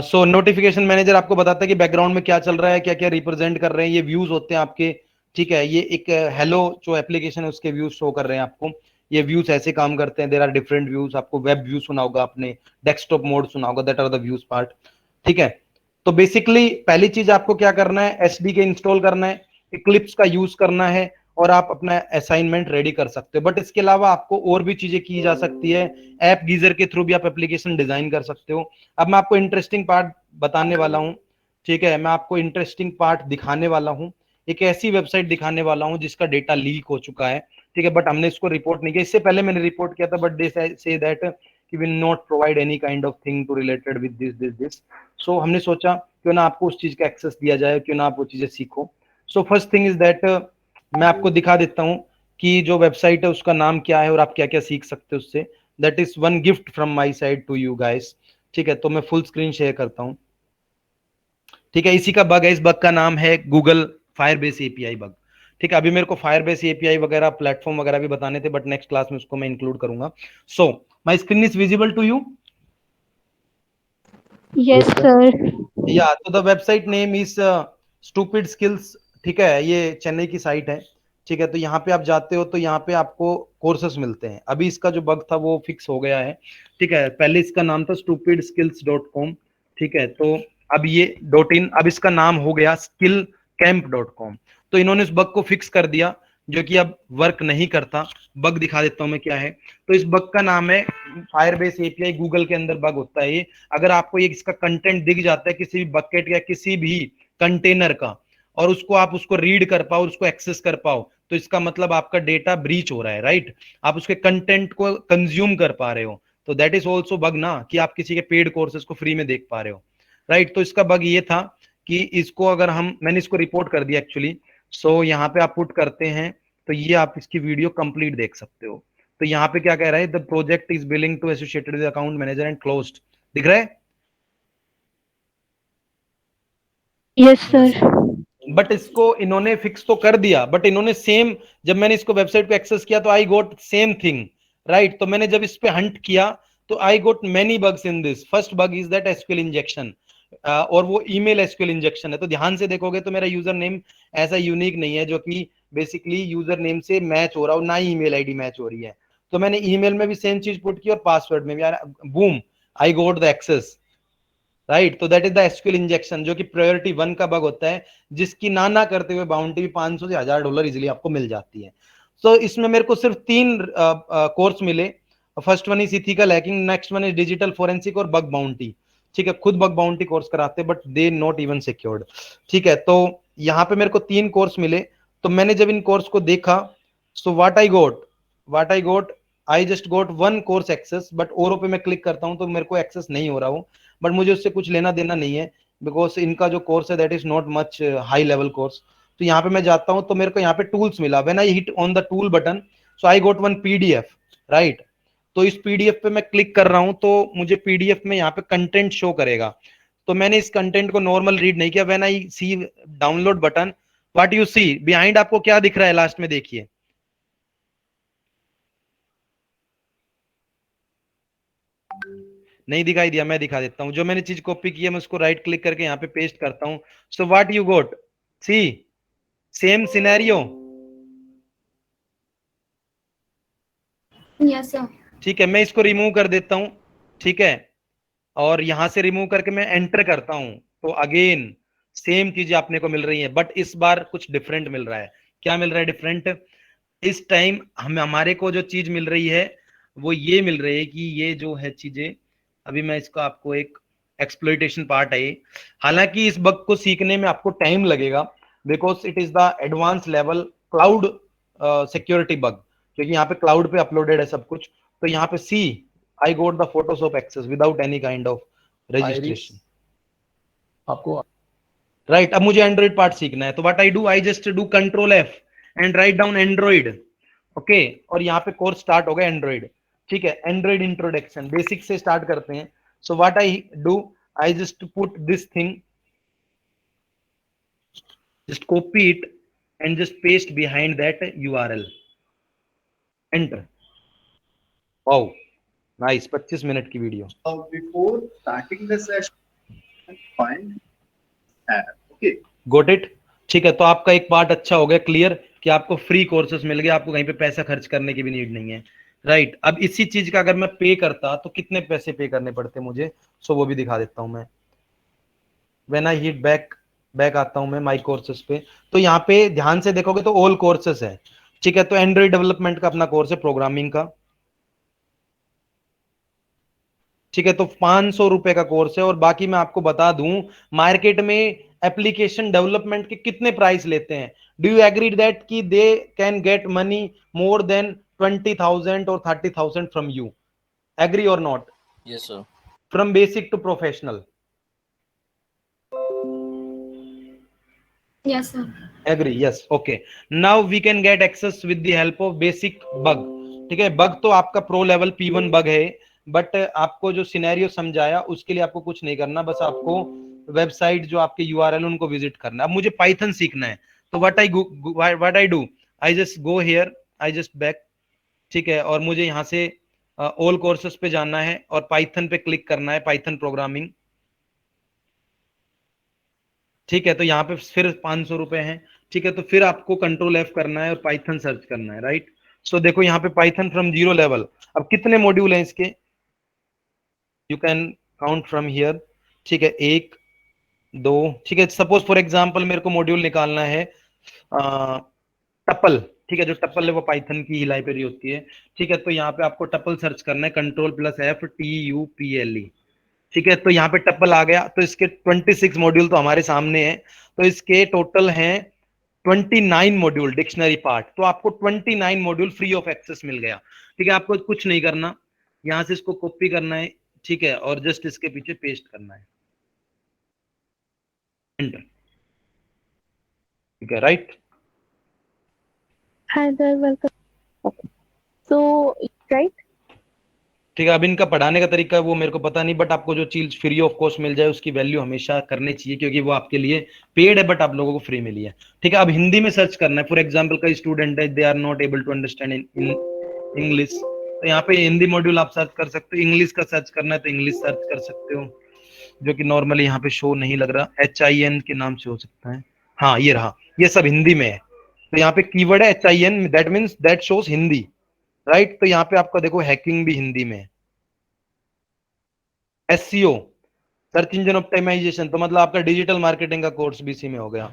So notification manager आपको बताता है कि बैकग्राउंड में क्या चल रहा है, क्या क्या रिप्रेजेंट कर रहे हैं, ये व्यूज होते हैं आपके, ठीक है। ये एक हेलो जो एप्लीकेशन है उसके व्यूज शो कर रहे हैं आपको। ये व्यूज ऐसे काम करते हैं, देयर आर डिफरेंट व्यूज। आपको वेब व्यू सुना होगा आपने, डेस्कटॉप मोड सुना होगा, that are the views part, ठीक है। तो बेसिकली पहली चीज आपको क्या करना है, एसडीके इंस्टॉल करना है, इक्लिप्स का यूज करना है और आप अपना असाइनमेंट रेडी कर सकते हो। बट इसके अलावा आपको और भी चीजें की जा सकती है, ऐप गीजर के थ्रू भी आप एप्लीकेशन डिजाइन कर सकते हो। अब मैं आपको इंटरेस्टिंग पार्ट बताने वाला हूं, ठीक है, मैं आपको इंटरेस्टिंग पार्ट दिखाने वाला हूं। एक ऐसी वेबसाइट दिखाने वाला हूं जिसका डेटा लीक हो चुका है, ठीक है, बट हमने इसको रिपोर्ट नहीं किया। इससे पहले मैंने रिपोर्ट किया था, बट दे से दैट कि will not provide any kind of thing to related with this. So हमने सोचा क्यों ना आपको उस चीज का एक्सेस दिया जाए, क्यों ना आप वो चीजें सीखो। So first thing is that, मैं आपको दिखा देता हूं कि जो वेबसाइट है उसका नाम क्या है और आप क्या क्या सीख सकते हो उससे। That is one gift from my side to you guys, ठीक है। तो मैं फुल स्क्रीन शेयर करता हूं, ठीक है। इसी का बग है, इस बग का नाम है गूगल फायरबेस एपीआई बग, ठीक है। अभी मेरे को फायरबेस एपीआई वगैरह प्लेटफॉर्म वगैरह भी बताने थे, बट नेक्स्ट क्लास में उसको मैं इंक्लूड करूंगा। So my screen is visible to you? Yes, sir. या तो the website name is stupid skills, ठीक है, ये चेन्नई की साइट है, ठीक है। तो यहाँ पे आप जाते हो तो यहाँ पे आपको कोर्सेस मिलते हैं। अभी इसका जो बग था वो फिक्स हो गया है, ठीक है। पहले इसका नाम था stupidskills.com, ठीक है। तो अब ये .in, अब इसका नाम हो गया skillcamp.com। तो इन्होंने इस बग को फिक्स कर दिया जो कि अब वर्क नहीं करता। बग दिखा देता हूं मैं क्या है। तो इस बग का नाम है फायरबेस एपीआई, गूगल के अंदर बग होता है ये। अगर आपको ये इसका कंटेंट दिख जाता है किसी भी बकेट या किसी भी कंटेनर का, और उसको आप उसको रीड कर पाओ, उसको एक्सेस कर पाओ, तो इसका मतलब आपका डेटा ब्रीच हो रहा है, राइट। आप उसके कंटेंट को कंज्यूम कर पा रहे हो, तो दैट इज ऑल्सो बग ना, कि आप किसी के पेड कोर्सेज को फ्री में देख पा रहे हो, राइट। तो इसका बग ये था कि इसको अगर मैंने इसको रिपोर्ट कर दिया एक्चुअली। सो यहाँ पे आप पुट करते हैं तो ये आप इसकी वीडियो कंप्लीट देख सकते हो। तो यहाँ पे क्या कह रहा है, the project is billing to associated with account manager and closed, दिख रहा है? Yes, sir. बट इसको इन्होंने फिक्स तो कर दिया, बट इन्होंने सेम, जब मैंने इसको वेबसाइट पे एक्सेस किया तो I got same thing, right. तो मैंने जब इस पे हंट किया तो I got many bugs in this. First bug is that SQL injection, और वो ईमेल एसक्यूएल इंजेक्शन है। तो ध्यान से देखोगे तो मेरा यूजर नेम ऐसा यूनिक नहीं है जो कि बेसिकली यूजर नेम से मैच हो रहा हो, ना ही ईमेल आईडी मैच हो रही है। तो मैंने ईमेल में भी सेम चीज पुट की और पासवर्ड में भी, यार boom, I got the access, right. तो that is the SQL injection, जो कि प्रायोरिटी 1 का बग होता है, जिसकी ना करते हुए बाउंड्री भी 500 से $1000 इजिली आपको मिल जाती है। तो इसमें मेरे को सिर्फ 3 कोर्स मिले। First one is ethical hacking, next one is digital forensic और बग बाउंटी, ठीक है। खुद बग बाउंटी कोर्स कराते हैं but they not even secured, ठीक है। तो यहाँ पे मेरे को 3 कोर्स मिले। तो मैंने जब इन कोर्स को देखा So what I got, I just got one course access, but औरों पे मैं क्लिक करता हूँ तो मेरे को एक्सेस नहीं हो रहा हूँ, बट मुझे उससे कुछ लेना देना नहीं है, बिकॉज इनका जो कोर्स है that is not much high level course. तो यहाँ पे मैं जाता हूँ तो मेरे को यहाँ पे टूल्स मिला, when I hit on the tool button, so I got one PDF, right. तो इस पीडीएफ पे मैं क्लिक कर रहा हूँ तो मुझे पीडीएफ में यहाँ पे कंटेंट शो करेगा। तो मैंने इस कंटेंट को नॉर्मल रीड नहीं किया, when I see download button, what you see behind, आपको क्या दिख रहा है लास्ट में, देखिए। नहीं दिखाई दिया, मैं दिखा देता हूं। जो मैंने चीज कॉपी की है मैं उसको राइट क्लिक करके यहाँ पे पेस्ट करता हूं। So what you got, see same scenario, yes sir. ठीक है। मैं इसको रिमूव कर देता हूं, ठीक है, और यहां से रिमूव करके मैं एंटर करता हूं, तो अगेन सेम चीजें आपने को मिल रही है, बट इस बार कुछ डिफरेंट मिल रहा है। क्या मिल रहा है डिफरेंट? इस टाइम हमारे को जो चीज मिल रही है वो ये मिल रही है कि ये जो है चीजें, अभी मैं इसको आपको एक एक्सप्लॉइटेशन पार्ट है ये। हालांकि इस बग को सीखने में आपको टाइम लगेगा, because it is the advance level cloud security bug, क्योंकि यहाँ पे क्लाउड पे अपलोडेड है सब कुछ। तो यहाँ पे see I got the Photoshop access without any kind of registration, आपको राइट। अब मुझे एंड्रॉइड पार्ट सीखना है, तो what I do, I just do control F and write down Android, okay. और यहाँ पे कोर्स स्टार्ट हो गया एंड्रॉइड, ठीक है। एंड्रॉइड इंट्रोडक्शन बेसिक से स्टार्ट करते हैं। So what I do, I just put this thing, just copy it and just paste behind that URL, enter. Wow nice, 25 minute की video. Before starting the session, find app. Okay. Got it, ठीक है। तो आपका एक पार्ट अच्छा हो गया क्लियर कि आपको फ्री कोर्सेस मिल गए, आपको कहीं पे पैसा खर्च करने की भी नीड नहीं है, राइट। अब इसी चीज का अगर मैं पे करता तो कितने पैसे पे करने पड़ते मुझे, सो वो भी दिखा देता हूं मैं। व्हेन आई हिट बैक आता हूं मैं माई कोर्सेस पे, तो यहाँ पे ध्यान से देखोगे तो ऑल कोर्सेस है, ठीक है। तो एंड्रॉइड डेवलपमेंट का अपना कोर्स है, प्रोग्रामिंग का, ठीक है। तो 500 रुपए का कोर्स है। और बाकी मैं आपको बता दूं मार्केट में एप्लीकेशन डेवलपमेंट के कितने प्राइस लेते हैं। डू यू एग्री दैट कि they can get money more than 20,000 और 30,000 फ्रॉम यू, एग्री और not? Yes, sir. From basic to professional, yes sir. Agree, yes, okay. Now we can get access with the help of basic bug, ठीक है। बग तो आपका प्रो लेवल P1 बग है, बट आपको जो सिनेरियो समझाया उसके लिए आपको कुछ नहीं करना, बस आपको वेबसाइट जो आपके यूआरएल उनको विजिट करना। अब मुझे पाइथन सीखना है, तो what I do, I just go here, I just back, ठीक है। और मुझे यहाँ से ऑल कोर्सेस पे जाना है और पाइथन पे क्लिक करना है, पाइथन प्रोग्रामिंग, ठीक है। तो यहाँ पे फिर 500 रुपए हैं, ठीक है। तो फिर आपको कंट्रोल एफ करना है और पाइथन सर्च करना है, राइट। सो देखो यहाँ पे पाइथन फ्रॉम जीरो लेवल, अब कितने मॉड्यूल हैं इसके, you can count from here, ठीक है। एक, दो, ठीक है। सपोज फॉर एग्जांपल मेरे को मॉड्यूल निकालना है टपल, ठीक है। जो टपल है वो पाइथन की ही लाइब्रेरी होती है, ठीक है। तो यहाँ पे आपको टपल सर्च करना है, कंट्रोल प्लस एफ TUPLE, ठीक है। तो यहाँ पे टप्पल आ गया, तो इसके 26 मॉड्यूल तो हमारे सामने है, तो इसके टोटल हैं 29 मॉड्यूल डिक्शनरी पार्ट। तो आपको 29 मॉड्यूल फ्री ऑफ एक्सेस मिल गया, ठीक है। आपको कुछ नहीं करना, यहां से इसको कॉपी करना है, ठीक है, और जस्ट इसके पीछे पेस्ट करना है, एंटर, ठीक है, right. Hi sir, welcome. So right. ठीक है। अब इनका पढ़ाने का तरीका वो मेरे को पता नहीं, बट आपको जो चीज फ्री ऑफ कॉस्ट मिल जाए उसकी वैल्यू हमेशा करनी चाहिए, क्योंकि वो आपके लिए पेड है बट आप लोगों को फ्री मिली है, ठीक है। अब हिंदी में सर्च करना है। फॉर एग्जांपल कई स्टूडेंट है, they are not able to understand in English, तो यहाँ पे हिंदी मॉड्यूल आप सर्च कर सकते हो। इंग्लिश का सर्च करना है तो इंग्लिश सर्च कर सकते हो, जो कि नॉर्मली यहाँ पे शो नहीं लग रहा, HIN के नाम से हो सकता है, हाँ ये रहा, ये सब हिंदी में है। तो यहाँ पे कीवर्ड है HIN, that means that shows Hindi, right. तो यहाँ पे आपका देखो हैकिंग भी हिंदी में है, SEO सर्च इंजन ऑप्टिमाइजेशन, तो मतलब आपका डिजिटल मार्केटिंग का कोर्स भी इसी में हो गया।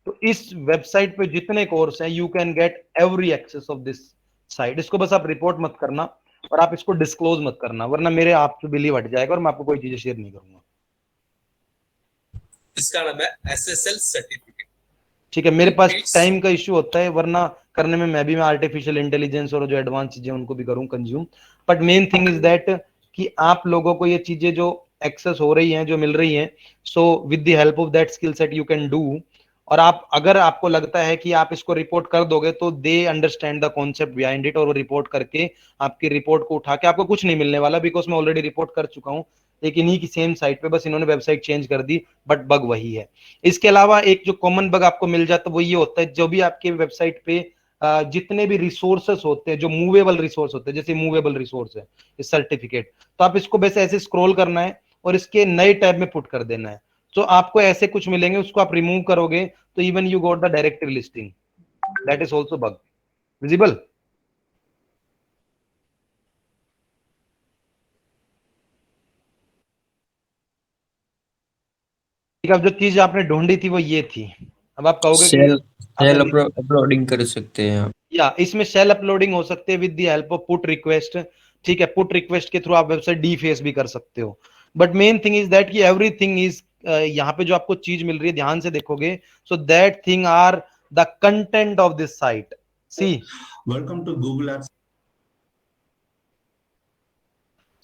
तो इस वेबसाइट पे जितने कोर्स हैं, you can get every access of this site. इसको बस आप रिपोर्ट मत करना और आप इसको डिस्क्लोज मत करना, वरना मेरे आप पे बिलीव हट जाएगा और मैं आपको कोई चीजें शेयर नहीं करूंगा। इसका नाम है SSL सर्टिफिकेट। ठीक है, मेरे पास टाइम का इश्यू होता है, वरना करने में मैं आर्टिफिशियल इंटेलिजेंस और जो एडवांस चीजें उनको भी करूं consume. But main thing is that कि आप लोगों को ये चीजें जो एक्सेस हो रही हैं, जो मिल रही हैं, so with the help of that skill set you can do. और आप अगर आपको लगता है कि आप इसको रिपोर्ट कर दोगे तो they understand the concept behind it, और वो रिपोर्ट करके आपकी रिपोर्ट को उठा के, आपको कुछ नहीं मिलने वाला बिकॉज मैं ऑलरेडी रिपोर्ट कर चुका हूँ एक इन्हीं की सेम साइट पे, बस इन्होंने वेबसाइट चेंज कर दी, बट बग वही है। इसके अलावा एक जो कॉमन बग आपको मिल जाता है वो ये होता है, जो भी आपके वेबसाइट पे जितने भी रिसोर्सेस होते हैं, जो मूवेबल रिसोर्स होते हैं, जैसे मूवेबल रिसोर्स है सर्टिफिकेट, तो आप इसको बस ऐसे स्क्रॉल करना है और इसके नए टैब में पुट कर देना है। तो आपको ऐसे कुछ मिलेंगे, उसको आप रिमूव करोगे तो even you got the directory listing, that is also bug visible. ठीक है, अब जो चीज आपने ढूंढी थी वो ये थी। अब आप कहोगे सेल सेल कि अपलोडिंग कर सकते हैं आप। या इसमें सेल अपलोडिंग हो सकते हैं with the help of put request. ठीक है, पुट रिक्वेस्ट के थ्रू आप वेबसाइट डीफेस भी कर सकते हो। But main thing is that कि एवरीथिंग इज, यहाँ पे जो आपको चीज मिल रही है ध्यान से देखोगे, so that thing are the content of this site. See welcome to Google Ads.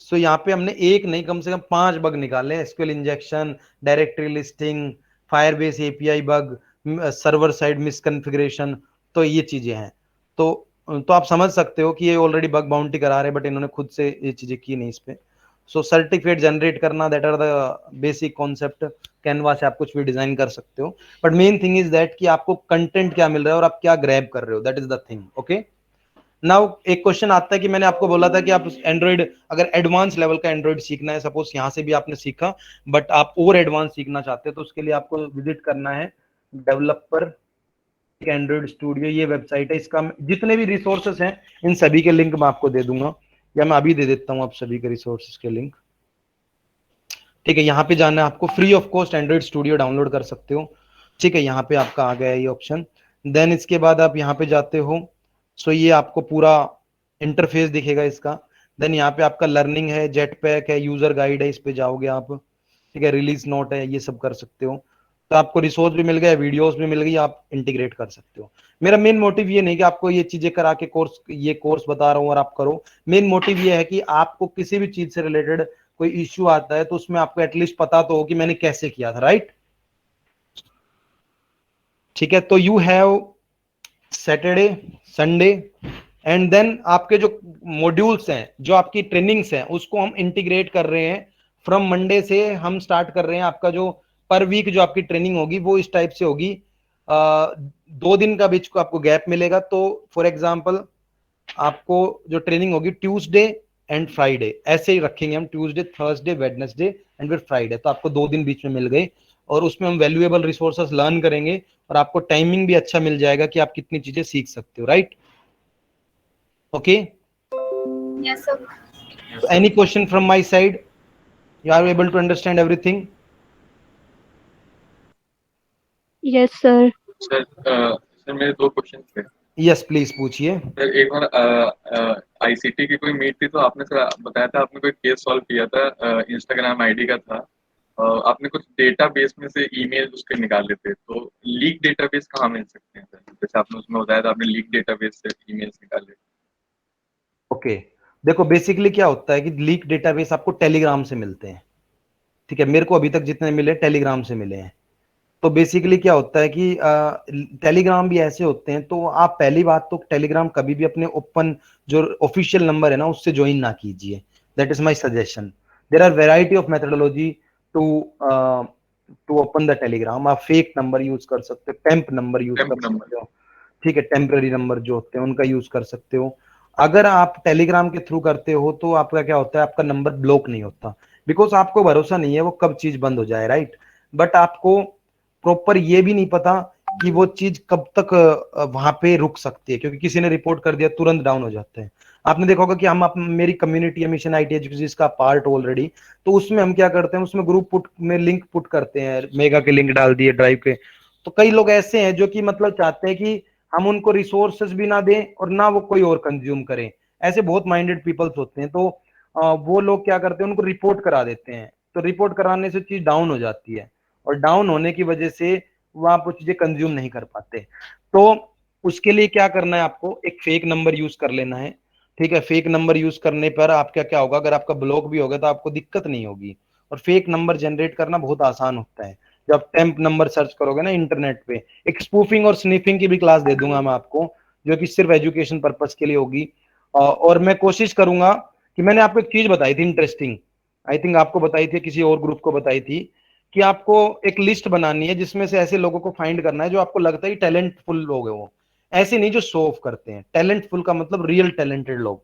सो यहाँ पे हमने एक नहीं, कम से कम 5 बग निकाले, SQL injection, directory listing, Firebase API bug, server side misconfiguration. तो ये चीजें हैं। तो आप समझ सकते हो कि ये ऑलरेडी बग बाउंटी करा रहे हैं, बट इन्होंने खुद से ये चीजें की नहीं इस पे। सो सर्टिफिकेट जनरेट करना, that are the basic concept. Canva से आप कुछ भी डिजाइन कर सकते हो, but main thing is that कि आपको कंटेंट क्या मिल रहा है और आप क्या ग्रैब कर रहे हो, that is the thing. Okay, now एक क्वेश्चन आता है कि मैंने आपको बोला था कि आप एंड्रॉइड, अगर एडवांस लेवल का एंड्रॉइड सीखना है, सपोज यहाँ से भी आपने सीखा, बट आप और एडवांस सीखना चाहते हैं, तो उसके लिए आपको विजिट करना है डेवलपर एंड्रॉइड स्टूडियो, ये वेबसाइट है। इसका जितने भी रिसोर्सेस हैं इन सभी के लिंक मैं आपको दे दूंगा, या मैं अभी दे देता हूँ आप सभी के रिसोर्सेस के लिंक। ठीक है, यहाँ पे जाना है आपको, free of cost Android studio download कर सकते हो। ठीक है, यहाँ पे आपका आ गया ये ऑप्शन। देन इसके बाद आप यहाँ पे जाते हो, सो ये आपको पूरा इंटरफेस दिखेगा इसका। देन यहाँ पे आपका लर्निंग है, जेट पैक है, यूजर गाइड है, इस पे जाओगे आप। ठीक है, रिलीज नोट है, ये सब कर सकते हो। तो आपको रिसोर्स भी मिल गया, वीडियोस भी मिल गई, आप इंटीग्रेट कर सकते हो। मेरा मेन मोटिव ये नहीं कि आपको ये चीजें करा के ये कोर्स बता रहा हूँ और आप करो। मेन मोटिव ये है कि आपको किसी भी चीज से रिलेटेड कोई इश्यू आता है तो उसमें आपको एटलीस्ट पता तो हो कि मैंने कैसे किया था, राइट। ठीक है, तो you have Saturday, Sunday, and then आपके जो मॉड्यूल्स हैं, जो आपकी ट्रेनिंग्स हैं, उसको हम इंटीग्रेट कर रहे हैं। फ्रॉम मंडे से हम स्टार्ट कर रहे हैं। आपका जो पर वीक जो आपकी ट्रेनिंग होगी वो इस टाइप से होगी, 2 दिन का बीच को आपको गैप मिलेगा। तो फॉर एग्जाम्पल आपको जो ट्रेनिंग होगी ट्यूसडे एंड फ्राइडे, ऐसे ही रखेंगे हम, ट्यूसडे, थर्सडे, वेडनेसडे एंड फिर फ्राइडे। तो आपको 2 दिन बीच में मिल गए, और उसमें हम वैल्यूएबल रिसोर्सेस लर्न करेंगे, और आपको टाइमिंग भी अच्छा मिल जाएगा कि आप कितनी चीजें सीख सकते हो, right. Okay, Yes, sir. Any question from my side? You are able to understand everything? Yes, sir. Sir मेरे 2 क्वेश्चन थे। यस प्लीज पूछिए। सर एक बार आईसीटी की कोई मीट थी, तो आपने सर बताया था आपने कोई केस सॉल्व किया था, इंस्टाग्राम आईडी का था। आपने कुछ डेटाबेस में से ईमेल उसके निकाले थे, तो लीक डेटाबेस कहाँ मिल सकते हैं सर? जैसे आपने उसमें बताया था आपने लीक डेटाबेस से ईमेल्स निकाले। ओके, देखो बेसिकली क्या होता है कि लीक डेटाबेस आपको टेलीग्राम से मिलते हैं। ठीक है, मेरे को अभी तक जितने मिले टेलीग्राम से मिले हैं। तो बेसिकली क्या होता है कि टेलीग्राम भी ऐसे होते हैं, तो आप पहली बात तो टेलीग्राम कभी भी अपने ओपन जो ऑफिशियल नंबर है ना उससे ज्वाइन ना कीजिए, that is my suggestion. There are variety of methodology to open the Telegram. आप फेक नंबर यूज कर सकते हो, टेम्प नंबर यूज कर सकते हो। ठीक है, टेम्पररी नंबर जो होते हैं उनका यूज कर सकते हो। अगर आप टेलीग्राम के थ्रू करते हो तो आपका क्या होता है, आपका नंबर ब्लॉक नहीं होता, बिकॉज आपको भरोसा नहीं है वो कब चीज बंद हो जाए, राइट। बट आपको प्रॉपर ये भी नहीं पता कि वो चीज कब तक वहां पे रुक सकती है, क्योंकि किसी ने रिपोर्ट कर दिया तुरंत डाउन हो जाते हैं। आपने देखा होगा कि हम मेरी कम्युनिटी है मिशन आईटी एजुकेशन का पार्ट ऑलरेडी, तो उसमें हम क्या करते हैं, उसमें ग्रुप पुट में लिंक पुट करते हैं, मेगा के लिंक डाल दिए ड्राइव के। तो कई लोग ऐसे हैं जो कि मतलब चाहते हैं कि हम उनको रिसोर्सेज भी ना दें और ना वो कोई और कंज्यूम करें। ऐसे बहुत माइंडेड पीपल्स होते हैं, तो वो लोग क्या करते हैं, उनको रिपोर्ट करा देते हैं। तो रिपोर्ट कराने से चीज डाउन हो जाती है, और डाउन होने की वजह से वहां आप वो चीजें कंज्यूम नहीं कर पाते। तो उसके लिए क्या करना है, आपको एक फेक नंबर यूज कर लेना है। ठीक है, फेक नंबर यूज करने पर आपका क्या होगा, अगर आपका ब्लॉक भी होगा तो आपको दिक्कत नहीं होगी। और फेक नंबर जनरेट करना बहुत आसान होता है। जब टेम्प नंबर सर्च करोगे ना इंटरनेट पे, एक स्पूफिंग और स्निफिंग की भी क्लास दे दूंगा मैं आपको, जो कि सिर्फ एजुकेशन पर्पस के लिए होगी। और मैं कोशिश करूंगा कि मैंने आपको एक चीज बताई थी इंटरेस्टिंग, आई थिंक आपको बताई थी, किसी और ग्रुप को बताई थी, कि आपको एक लिस्ट बनानी है जिसमें से ऐसे लोगों को फाइंड करना है जो आपको लगता है टैलेंटफुल लोग है, वो ऐसे नहीं जो शो ऑफ करते हैं। टैलेंटफुल का मतलब रियल टैलेंटेड लोग।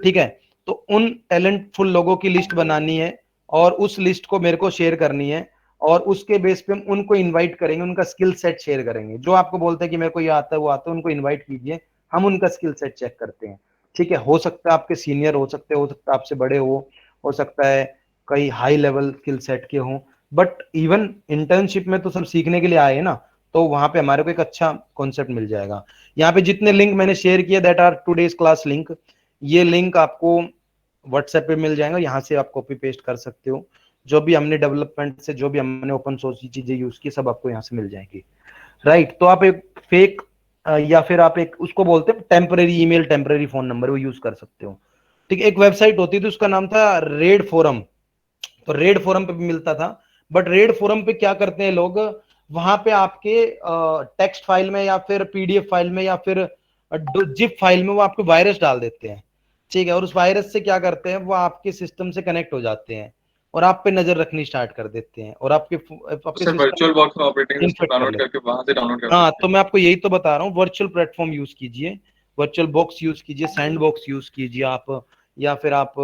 ठीक है, तो उन टैलेंटफुल लोगों की लिस्ट बनानी है और उस लिस्ट को मेरे को शेयर करनी है, और उसके बेस पे हम उनको इनवाइट करेंगे, उनका स्किल सेट शेयर करेंगे। जो आपको बोलते हैं कि मेरे को ये आता है वो आता है, उनको इनवाइट कीजिए, हम उनका स्किल सेट चेक करते हैं। ठीक है, हो सकता है आपके सीनियर हो सकते, हो सकता है आपसे बड़े हो सकता है कई हाई लेवल स्किल सेट के हों, बट इवन इंटर्नशिप में तो सब सीखने के लिए आए हैं ना, तो वहां पे हमारे को एक अच्छा कॉन्सेप्ट मिल जाएगा। यहाँ पे जितने लिंक मैंने शेयर किए that are today's class link, ये लिंक आपको व्हाट्सएप पे मिल जाएगा, यहाँ से आप कॉपी पेस्ट कर सकते हो। जो भी हमने डेवलपमेंट से, जो भी हमने ओपन सोर्स की चीजें यूज की, सब आपको यहाँ से मिल जाएंगी। राइट, तो आप एक फेक या फिर आप एक उसको बोलते हैं temporary email, temporary phone number, वो यूज कर सकते हो। ठीक है, एक वेबसाइट होती थी उसका नाम था रेड फोरम, तो रेड फोरम पे भी मिलता था। बट रेड फोरम पे क्या करते हैं लोग, वहां पे आपके टेक्स्ट फाइल में या फिर पीडीएफ फाइल में या फिर जिप फाइल में वो आपको वायरस डाल देते हैं। ठीक है, और उस वायरस से क्या करते हैं, वो आपके सिस्टम से कनेक्ट हो जाते हैं और आप पे नजर रखनी स्टार्ट कर देते हैं और आपके वर्चुअल बॉक्स में ऑपरेटिंग सिस्टम डाउनलोड करके वहां से डाउनलोड कर हाँ, सकते तो मैं आपको यही तो बता रहा हूँ, वर्चुअल प्लेटफॉर्म यूज कीजिए, वर्चुअल बॉक्स यूज कीजिए, सैंड बॉक्स यूज कीजिए आप, या फिर आप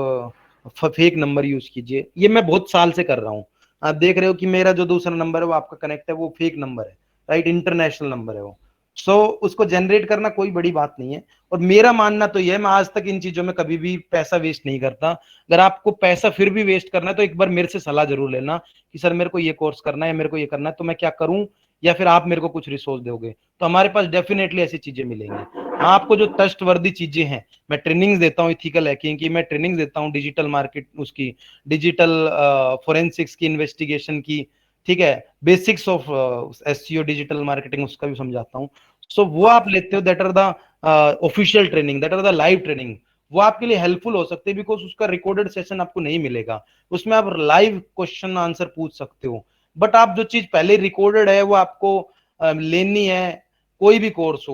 फेक नंबर यूज कीजिए। ये मैं बहुत साल से कर रहा हूँ। आप देख रहे हो कि मेरा जो दूसरा नंबर है वो आपका कनेक्ट है, वो फेक नंबर है, राइट, इंटरनेशनल नंबर है वो। सो उसको जनरेट करना कोई बड़ी बात नहीं है। और मेरा मानना तो ये है, मैं आज तक इन चीजों में कभी भी पैसा वेस्ट नहीं करता। अगर आपको पैसा फिर भी वेस्ट करना है तो एक बार मेरे से सलाह जरूर लेना कि सर मेरे को ये कोर्स करना है, मेरे को ये करना है, तो मैं क्या करूं, या फिर आप मेरे को कुछ रिसोर्स दोगे, तो हमारे पास डेफिनेटली ऐसी चीजें मिलेंगी। आपको जो ट्रस्टवर्दी चीजें हैं, मैं ट्रेनिंग देता हूँ इथिकल हैकिंग की, मैं ट्रेनिंग देता हूँ डिजिटल मार्केट उसकी, डिजिटल फोरेंसिक्स की, इन्वेस्टिगेशन की। ठीक है, basics of SEO digital marketing उसका भी समझाता हूँ। सो वो आप लेते हो, that are the official training, that are the live training. वो आपके लिए हेल्पफुल हो सकते हैं बिकॉज उसका रिकॉर्डेड सेशन आपको नहीं मिलेगा, उसमें आप लाइव क्वेश्चन आंसर पूछ सकते हो। बट आप जो चीज पहले रिकॉर्डेड है वो आपको लेनी है, कोई भी कोर्स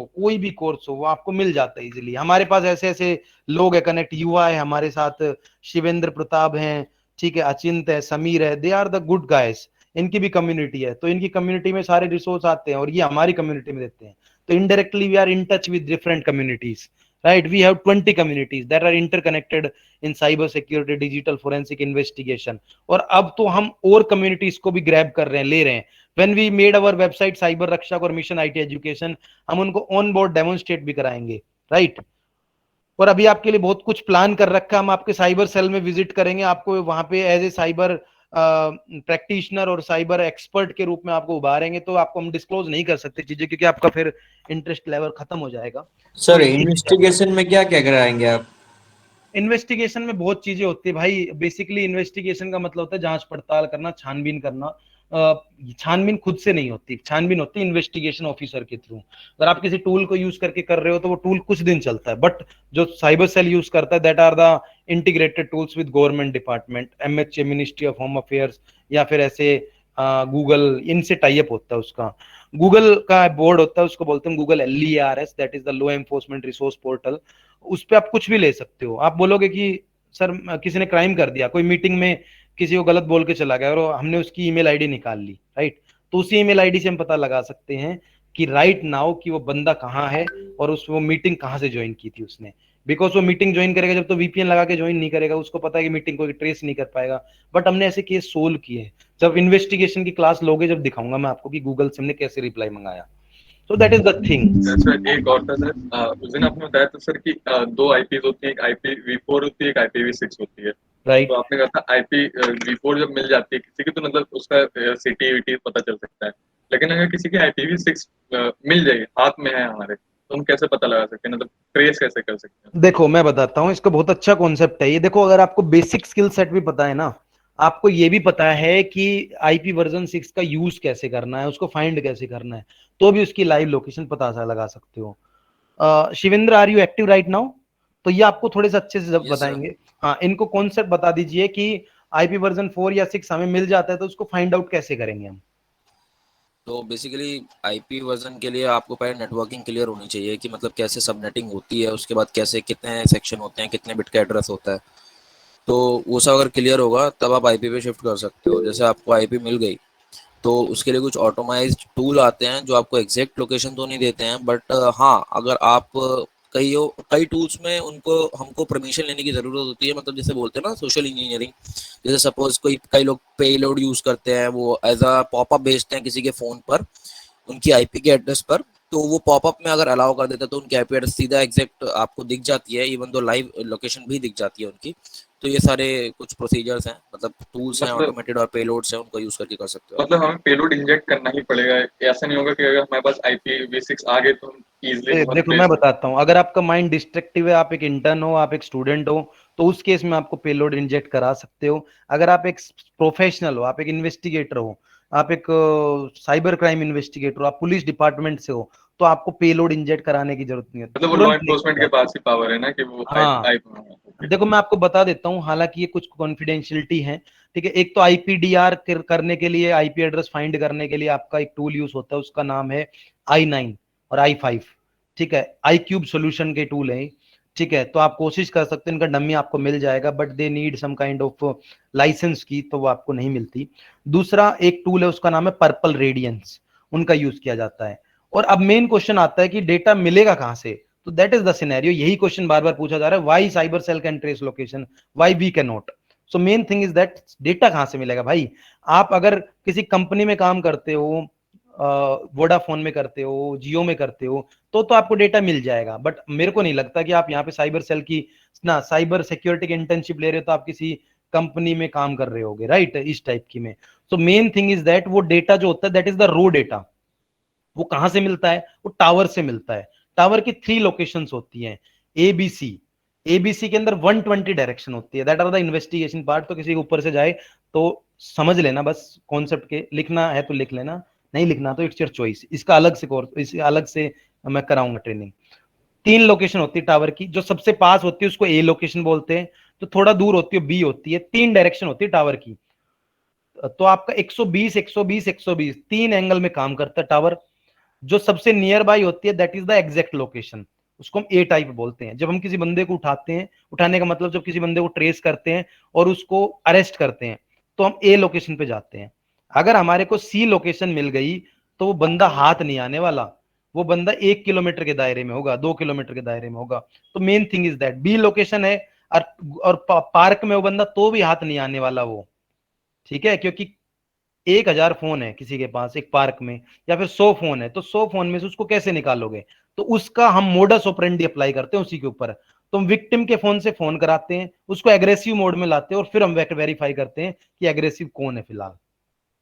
हो वो आपको मिल जाता है इजीली। हमारे पास ऐसे ऐसे लोग है, कनेक्ट युवा है हमारे साथ, शिवेंद्र प्रताप हैं, ठीक है, अचिंत है, समीर है, they are the good guys. इनकी भी कम्युनिटी है, तो इनकी कम्युनिटी में सारे रिसोर्स आते हैं और ये हमारी कम्युनिटी में देते हैं। तो indirectly we are in touch with different communities, right? We have 20 communities that are interconnected in cyber security, digital forensic investigation। और अब तो हम और communities को भी grab कर रहे हैं, ले रहे हैं। When we made our website cyber रक्षक और मिशन IT एजुकेशन, हम उनको ऑन बोर्ड डेमोन्स्ट्रेट भी कराएंगे, राइट? और अभी आपके लिए बहुत कुछ प्लान कर रखा है, हम आपके साइबर सेल में विजिट करेंगे, आपको वहां पे एज ए साइबर प्रैक्टिशनर और साइबर एक्सपर्ट के रूप में आपको उभारेंगे। तो आपको हम डिस्क्लोज नहीं कर सकते चीजें, क्योंकि आपका फिर इंटरेस्ट लेवल खत्म हो जाएगा। सर इन्वेस्टिगेशन में क्या क्या कराएंगे आप? इन्वेस्टिगेशन में बहुत चीजें होती है भाई। बेसिकली इन्वेस्टिगेशन का मतलब होता है जांच पड़ताल करना, छानबीन करना। छानबीन खुद से नहीं होती, छानबीन होती है इन्वेस्टिगेशन ऑफिसर के थ्रू। अगर आप किसी टूल को यूज करके कर रहे हो तो वो टूल कुछ दिन चलता है, बट जो साइबर सेल यूज करता है that are the integrated tools with government department, MHA ministry of home affairs, या फिर ऐसे गूगल, इनसे टाई अप होता है। उसका गूगल का बोर्ड होता है, उसको बोलते हैं Google LERS, that is the law enforcement resource portal. उस पर आप कुछ भी ले सकते हो। आप बोलोगे कि सर किसी ने क्राइम कर दिया, कोई मीटिंग में किसी को गलत बोल के चला गया और हमने उसकी ईमेल आईडी निकाल ली, राइट? तो उसी ईमेल आईडी से हम पता लगा सकते हैं कि राइट नाउ कि वो बंदा कहाँ है और वो मीटिंग कहाँ से ज्वाइन की थी उसने। बिकॉज वो मीटिंग ज्वाइन करेगा जब तो VPN लगा के ज्वाइन नहीं करेगा, उसको पता है कि मीटिंग को ट्रेस नहीं कर पाएगा। बट हमने ऐसे केस सोल्व किए। जब इन्वेस्टिगेशन की क्लास लोगे, जब दिखाऊंगा मैं आपको कि गूगल से हमने कैसे रिप्लाई मंगाया। So that is the thing। Sir एक और था सर, उस दिन आपने बताया था सर कि 2 IPs होती है, एक IPv4 होती है, एक IPv6 होती है, राइट? तो आपने कहा था IPv4 जब मिल जाती है किसी की तो मतलब उसका सिटी पता चल सकता है, लेकिन अगर किसी की IPv6 मिल जाए, हाथ में है हमारे, तो हम कैसे पता लगा सकते हैं, मतलब ट्रेस कैसे कर सकते हैं? देखो मैं बताता हूँ, इसका बहुत अच्छा कॉन्सेप्ट है ये। देखो अगर आपको बेसिक स्किल सेट भी पता है ना, आपको ये भी पता है कि आईपी वर्जन 6 का यूज कैसे करना है, उसको फाइंड कैसे करना है, तो भी उसकी लाइव लोकेशन पता लगा सकते हो। Shivendra, are you active right now? तो ये आपको थोड़े से अच्छे से बताएंगे। हाँ, इनको कॉन्सेप्ट बता दीजिए कि आईपी वर्जन 4 या 6 हमें मिल जाता है तो उसको फाइंड आउट कैसे करेंगे हम। तो बेसिकली आईपी वर्जन के लिए आपको पहले नेटवर्किंग क्लियर होनी चाहिए कि मतलब कैसे सबनेटिंग होती है, उसके बाद कैसे कितने सेक्शन होते हैं, कितने बिट का एड्रेस होता है। तो वो सब अगर क्लियर होगा तब आप आईपी पे शिफ्ट कर सकते हो। जैसे आपको आईपी मिल गई तो उसके लिए कुछ ऑटोमाइज्ड टूल आते हैं जो आपको एग्जैक्ट लोकेशन तो नहीं देते हैं, बट हाँ, अगर आप कई टूल्स में उनको हमको परमिशन लेने की ज़रूरत होती है। मतलब जैसे बोलते हैं ना सोशल इंजीनियरिंग, जैसे सपोज कई लोग पेलोड यूज़ करते हैं, वो एज अ पॉपअप भेजते हैं किसी के फ़ोन पर उनकी आईपी के एड्रेस पर, तो वो पॉपअप में अगर अलाउ कर देता है तो उनकी आईपी एड्रेस सीधा एग्जैक्ट आपको दिख जाती है, इवन दो लाइव लोकेशन भी दिख जाती है उनकी। तो ये सारे कुछ प्रोसीजर्स हैं, मतलब टूल्स हैं ऑटोमेटेड और पेलोड्स हैं, उनको यूज करके कर सकते हो। मतलब हमें पेलोड इंजेक्ट करना ही पड़ेगा, ऐसा नहीं होगा कि अगर हमारे पास IPv6 आ गए तो हम इजीली देखो मैं बताता हूँ, अगर आपका माइंड डिस्ट्रक्टिव है, आप एक इंटर्न हो, आप एक स्टूडेंट हो, तो उस केस में आपको पेलोड इंजेक्ट करा सकते हो। अगर आप एक प्रोफेशनल हो, आप एक इन्वेस्टिगेटर हो, आप एक साइबर क्राइम इन्वेस्टिगेटर हो, आप पुलिस डिपार्टमेंट से हो, तो आपको पेलोड इंजेक्ट कराने की जरूरत नहीं है। मतलब वो लॉ एनफोर्समेंट के पास ही पावर है ना कि वो हाँ, देखो मैं आपको बता देता हूँ, हालांकि ये कुछ कॉन्फिडेंशियलिटी है, ठीक है। एक तो आईपीडीआर करने के लिए, आईपी एड्रेस फाइंड करने के लिए आपका एक टूल यूज होता है, उसका नाम है i9 और i5, ठीक है। iCube सॉल्यूशन के टूल है, ठीक है। तो आप कोशिश कर सकते हैं, इनका डमी आपको मिल जाएगा, but they need some kind of license की, तो वो आपको नहीं मिलती। दूसरा एक टूल है, उसका नाम है पर्पल रेडियंस, उनका यूज किया जाता है। और अब मेन क्वेश्चन आता है कि डेटा मिलेगा कहां से, तो दैट इज द सिनेरियो। यही क्वेश्चन बार बार पूछा जा रहा है, why cyber cell can trace location, why we can not. So main thing is that data कहां से मिलेगा भाई। आप अगर किसी कंपनी में काम करते हो, वोडाफोन में करते हो, जियो में करते हो, तो आपको डेटा मिल जाएगा। बट मेरे को नहीं लगता कि आप यहाँ पे साइबर सेल की ना साइबर सिक्योरिटी की इंटर्नशिप ले रहे हो तो आप किसी कंपनी में काम कर रहे होगे, राइट, इस टाइप की में। So main thing is that वो डेटा जो होता है that is the raw data. वो कहां से मिलता है, वो टावर से मिलता है। टावर की 3 लोकेशंस होती हैं, एबीसी। एबीसी के अंदर 120 डायरेक्शन होती है, that are the investigation part. तो किसी के ऊपर से जाए तो समझ लेना, बस कॉन्सेप्ट के लिखना है तो लिख लेना, नहीं लिखना तो इट्स योर चॉइस। इसका अलग से कोर्स, इसका अलग से मैं कराऊंगा ट्रेनिंग। 3 लोकेशन होती है टावर की, जो सबसे पास होती है उसको ए लोकेशन बोलते हैं, तो थोड़ा दूर होती है बी होती है। 3 डायरेक्शन होती है टावर की। तो आपका 120 120 120 3 एंगल में काम करता है टावर। जो सबसे नियर बाई होती है that is the exact location, उसको हम ए टाइप बोलते हैं। जब हम किसी बंदे को उठाते हैं, उठाने का मतलब जब किसी बंदे को ट्रेस करते हैं और उसको अरेस्ट करते हैं, तो हम ए लोकेशन पे जाते हैं। अगर हमारे को सी लोकेशन मिल गई तो वो बंदा हाथ नहीं आने वाला, वो बंदा 1 किलोमीटर के दायरे में होगा, 2 किलोमीटर के दायरे में होगा। तो main thing is that B location है, और पार्क में वो बंदा तो भी हाथ नहीं आने वाला वो, ठीक है। क्योंकि 1000 फोन है किसी के पास एक पार्क में, या फिर 100 फोन है, तो 100 फोन में से उसको कैसे निकालोगे। तो उसका हम मोडस ऑपरेंडी अप्लाई करते हैं उसी के ऊपर। तो हम विक्टिम के फोन से फोन कराते हैं, उसको एग्रेसिव मोड में लाते हैं, और फिर हम वेरीफाई करते हैं कि एग्रेसिव कौन है फिलहाल।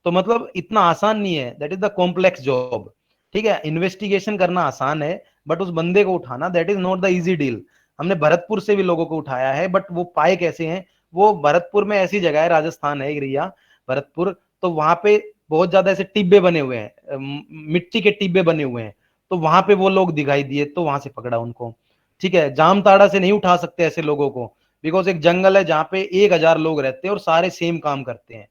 तो मतलब इतना आसान नहीं है, that is the complex job, ठीक है। इन्वेस्टिगेशन करना आसान है, बट उस बंदे को उठाना that is not the easy deal. हमने भरतपुर से भी लोगों को उठाया है, बट वो पाए कैसे हैं। वो भरतपुर में ऐसी जगह है, राजस्थान है एरिया भरतपुर, तो वहां पे बहुत ज्यादा ऐसे टिब्बे बने हुए हैं, मिट्टी के टिब्बे बने हुए हैं, तो वहां पे वो लोग दिखाई दिए, तो वहां से पकड़ा उनको, ठीक है। जामताड़ा से नहीं उठा सकते ऐसे लोगों को, बिकॉज एक जंगल है जहाँ पे 1000 लोग रहते हैं और सारे सेम काम करते हैं,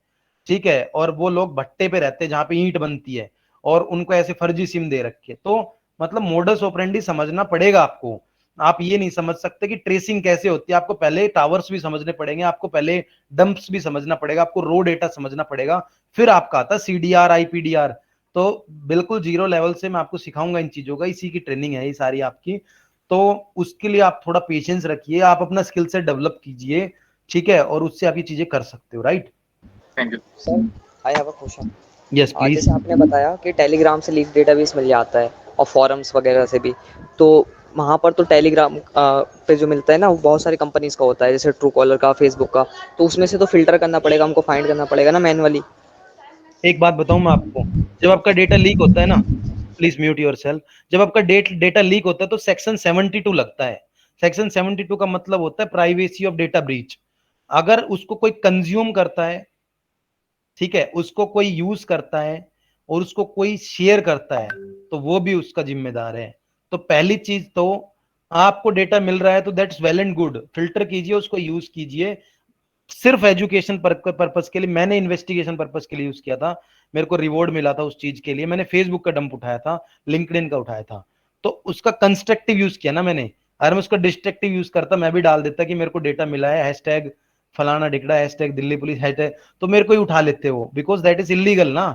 ठीक है। और वो लोग भट्टे पे रहते हैं जहाँ पे ईंट बनती है, और उनको ऐसे फर्जी सिम दे रखी है। तो मतलब मोडस ऑपरेंडी समझना पड़ेगा आपको। आप ये नहीं समझ सकते कि ट्रेसिंग कैसे होती है, आपको पहले टावर्स भी समझने पड़ेंगे, आपको पहले डंप्स भी समझना पड़ेगा, आपको रो डेटा समझना पड़ेगा, फिर आपका आता CDR IPDR। तो बिल्कुल जीरो लेवल से मैं आपको सिखाऊंगा इन चीजों का, इसी की ट्रेनिंग है ये सारी आपकी। तो उसके लिए आप थोड़ा पेशेंस रखिए, आप अपना स्किल सेट डेवलप कीजिए, ठीक है, और उससे आप ये चीजें कर सकते हो, right. Thank you sir. I have a question. Yes please. जैसे आपने बताया कि टेलीग्राम से लीक डेटाबेस मिल जाता है और फॉरम्स वगैरह से भी, तो वहाँ पर तो टेलीग्राम पे जो मिलता है ना वो बहुत सारी कंपनीज का होता है, जैसे ट्रू कॉलर का, फेसबुक का, तो उसमें से तो फिल्टर करना पड़ेगा, हमको फाइंड करना पड़ेगा ना मैनुअली। एक बात बताऊं मैं आपको, जब आपका डेटा लीक होता है ना, प्लीज म्यूट योरसेल्फ, जब आपका डेटा लीक होता है तो सेक्शन 72 लगता है। सेक्शन 72 का मतलब होता है प्राइवेसी ऑफ डेटा ब्रीच। अगर उसको कोई कंज्यूम करता है ठीक है, उसको कोई यूज करता है और उसको कोई शेयर करता है तो वो भी उसका जिम्मेदार है। तो पहली चीज तो आपको डेटा मिल रहा है तो that's well and good, filter कीजिए, उसको यूज कीजिए। सिर्फ एजुकेशन पर्पस के लिए, मैंने इन्वेस्टिगेशन पर्पस के लिए यूज किया था, मेरे को रिवॉर्ड मिला था उस चीज के लिए। मैंने फेसबुक का डंप उठाया था, लिंक्डइन का उठाया था, तो उसका कंस्ट्रक्टिव यूज किया ना मैंने। अगर मैं उसका डिस्ट्रक्टिव यूज करता, मैं भी डाल देता कि मेरे को डेटा मिला है, हैशटैग फलाना डिकड़ा, हैशटैग दिल्ली पुलिस, हैशटैग, तो मेरे को ही उठा लेते वो, बिकॉज दैट इज इलीगल ना।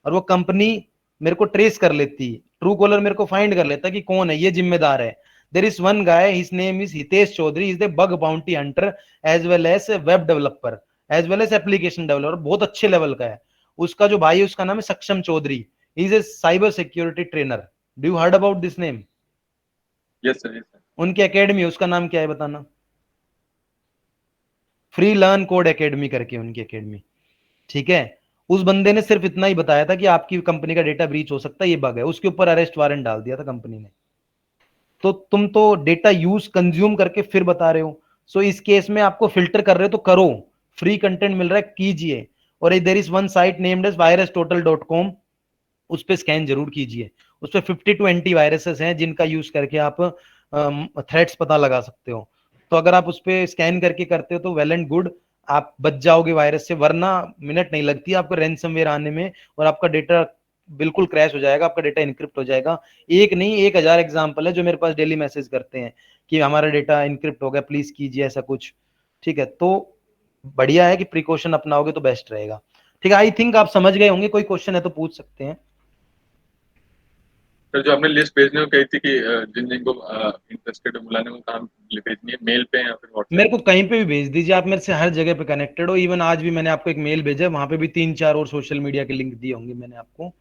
और वो कंपनी मेरे को ट्रेस कर लेती, ट्रू कॉलर मेरे को फाइंड कर लेता कि कौन है ये, जिम्मेदार है। There is one guy, his name is Hitesh Chaudhary, he is the bug bounty hunter as well as a web developer as well as application developer, बहुत अच्छे लेवल का है। उसका जो भाई है उसका नाम है सक्षम Chaudhary, he is a cyber security trainer. Do you heard about this name? Yes sir, yes sir. उनकी एकेडमी, उसका नाम क्या है बताना? फ्री लर्न कोड एकेडमी करके उनकी एकेडमी, ठीक है। उस बंदे ने सिर्फ इतना ही बताया था कि आपकी कंपनी का डेटा ब्रीच हो सकता है, ये बग है, उसके ऊपर अरेस्ट वारंट डाल दिया था कंपनी ने। तो तुम तो डेटा यूज कंज्यूम करके फिर बता रहे हो। सो इस केस में आपको फिल्टर कर रहे हो तो करो, फ्री कंटेंट मिल रहा है कीजिए। और there is one site named as virustotal.com, उस पे स्कैन जरूर कीजिए। उस पे 52 एंटी वायरसेस हैं जिनका यूज करके आप थ्रेट्स पता लगा सकते हो। तो अगर आप उस पे स्कैन करके करते हो तो वेल एंड गुड, आप बच जाओगे वायरस से, वरना मिनट नहीं लगती आपको रैंसमवेयर आने में और आपका डेटा बिल्कुल क्रैश हो जाएगा, आपका डेटा इनक्रिप्ट हो जाएगा। एक नहीं 1000 एग्जांपल है जो मेरे पास डेली मैसेज करते हैं कि हमारा डेटा इनक्रिप्ट हो गया, प्लीज कीजिए ऐसा कुछ, ठीक है। तो बढ़िया है कि प्रिकॉशन अपनाओगे तो बेस्ट रहेगा, ठीक है। आई थिंक आप समझ गए होंगे, कोई क्वेश्चन है तो पूछ सकते हैं। सर जो आपने लिस्ट भेजने को कही थी कि जिन जिनको इंटरेस्टेड है बुलाने को, काम भेजनी है मेल पे या फिर व्हाट्सएप? मेरे को कहीं पे भी भेज दीजिए, आप मेरे से हर जगह पे कनेक्टेड हो। इवन आज भी मैंने आपको एक मेल भेजा है, वहां पे भी 3-4 और सोशल मीडिया के लिंक दिए होंगे मैंने आपको,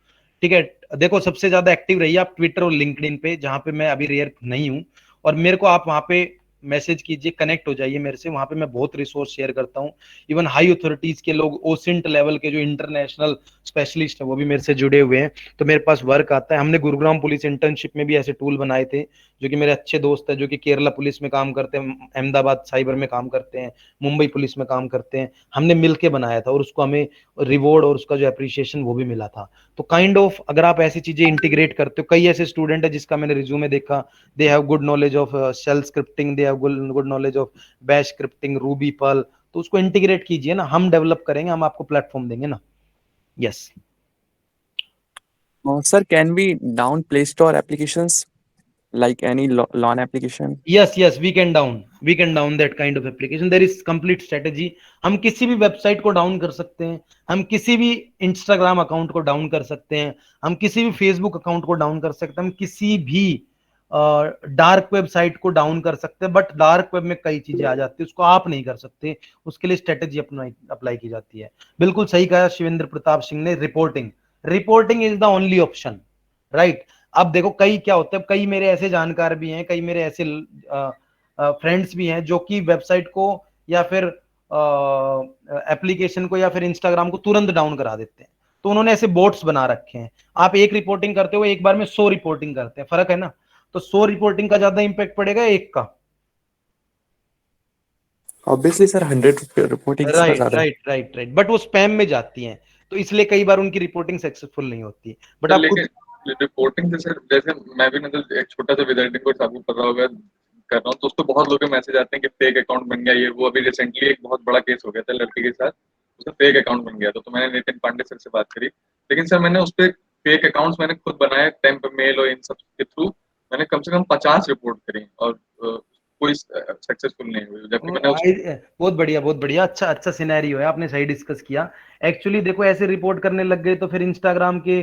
ठीक है। देखो सबसे ज्यादा एक्टिव रहिए आप ट्विटर और लिंक्डइन पे, जहां पे मैं अभी रेयर नहीं हूँ। और मेरे को आप वहां पे मैसेज कीजिए, कनेक्ट हो जाइए मेरे से, वहां पे मैं बहुत रिसोर्स शेयर करता हूँ। इवन हाई अथॉरिटीज के लोग, ओसिंट लेवल के जो इंटरनेशनल स्पेशलिस्ट है वो भी मेरे से जुड़े हुए हैं, तो मेरे पास वर्क आता है। हमने गुरुग्राम पुलिस इंटर्नशिप में भी ऐसे टूल बनाए थे, जो कि मेरे अच्छे दोस्त है जो कि केरला पुलिस में काम करते हैं, अहमदाबाद साइबर में काम करते हैं, मुंबई पुलिस में काम करते हैं, हमने मिलके बनाया था और उसको हमें रिवॉर्ड और उसका जो अप्रिशिएशन वो भी मिला था। तो काइंड ऑफ अगर आप ऐसी चीजें इंटीग्रेट करते हो, कई ऐसे स्टूडेंट है जिसका मैंने रिज्यूमे देखा, they have good knowledge of shell scripting, they have good knowledge of bash scripting, Ruby, Perl, तो उसको इंटीग्रेट कीजिए ना, हम डेवलप करेंगे, हम आपको प्लेटफॉर्म देंगे ना। Yes Sir, can we down Play Store applications like any loan application? yes, we can down that kind of application. There is complete strategy. हम किसी भी वेबसाइट को डाउन कर सकते हैं, हम किसी भी इंस्टाग्राम अकाउंट को डाउन कर सकते हैं, हम किसी भी फेसबुक अकाउंट को डाउन कर सकते हैं, हम किसी भी डार्क वेबसाइट को डाउन कर सकते हैं। बट डार्क वेब में कई चीजें आ जाती है, उसको आप नहीं कर सकते, उसके लिए स्ट्रेटेजी अप्लाई की जाती है। बिल्कुल सही कहा शिवेंद्र प्रताप सिंह ने, reporting is the only option, right. अब देखो कई क्या होता है, कई मेरे ऐसे जानकार भी हैं, कई मेरे ऐसे फ्रेंड्स भी हैं जो कि वेबसाइट को या फिर एप्लीकेशन को या फिर इंस्टाग्राम को तुरंत डाउन करा देते हैं। तो उन्होंने ऐसे बोट्स बना रखे हैं, आप एक रिपोर्टिंग करते हो एक बार में 100 रिपोर्टिंग करते हैं, फर्क है ना। तो 100 रिपोर्टिंग का ज्यादा इंपैक्ट पड़ेगा एक का? Obviously sir, 100 reporting right, but वो स्पैम में जाती हैं, तो इसलिए कई बार उनकी रिपोर्टिंग सक्सेसफुल नहीं होती। बट आप रिपोर्टिंग जैसे मैं भी मतलब एक छोटा सा विजिटिंग कोर्स आपको कर रहा होगा कर रहा हूँ, तो उस पर बहुत लोगों के मैसेज आते हैं कि फेक अकाउंट बन गया ये वो। अभी रिसेंटली एक बहुत बड़ा केस हो गया था लड़के के साथ, उसका फेक अकाउंट बन गया था। तो मैंने नितिन पांडे सर से बात करी, लेकिन सर मैंने उस पर फेक अकाउंट्स मैंने खुद बनाए, टेम्प मेल और इन सब के थ्रू मैंने कम से कम 50 रिपोर्ट करी और कोई सक्सेसफुल नहीं हुई। जबकि मैंने बहुत बढ़िया, अच्छा सिनेरियो है, आपने सही डिस्कस किया। एक्चुअली देखो ऐसे रिपोर्ट करने लग गए तो फिर इंस्टाग्राम के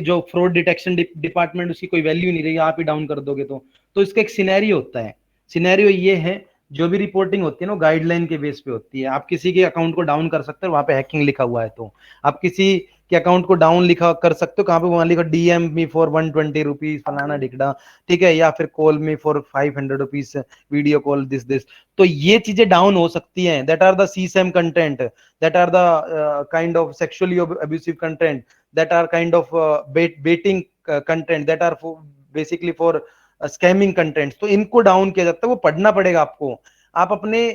जो फ्रॉड डिटेक्शन डिपार्टमेंट, उसकी कोई वैल्यू नहीं रही, आप ही डाउन कर दोगे तो इसका एक सिनेरियो होता है। सिनेरियो ये है, जो भी रिपोर्टिंग होती है ना गाइडलाइन के बेस पे होती है। आप किसी के अकाउंट को डाउन कर सकते हो, वहां पे हैकिंग लिखा हुआ है, तो आप किसी के अकाउंट को डाउन लिखा कर सकते हो, कहाँ पे वहां लिखा DM मी फॉर 120 रुपीज फलाना डिकड़ा, ठीक है, या फिर call me for 500 rupees video call this. तो ये चीजें डाउन हो सकती हैं, that are the CSAM content, that are the kind of sexually abusive content, that are kind of betting content, that are basically for scamming content. तो इनको डाउन किया जाता है, वो पढ़ना पड़ेगा आपको। आप अपने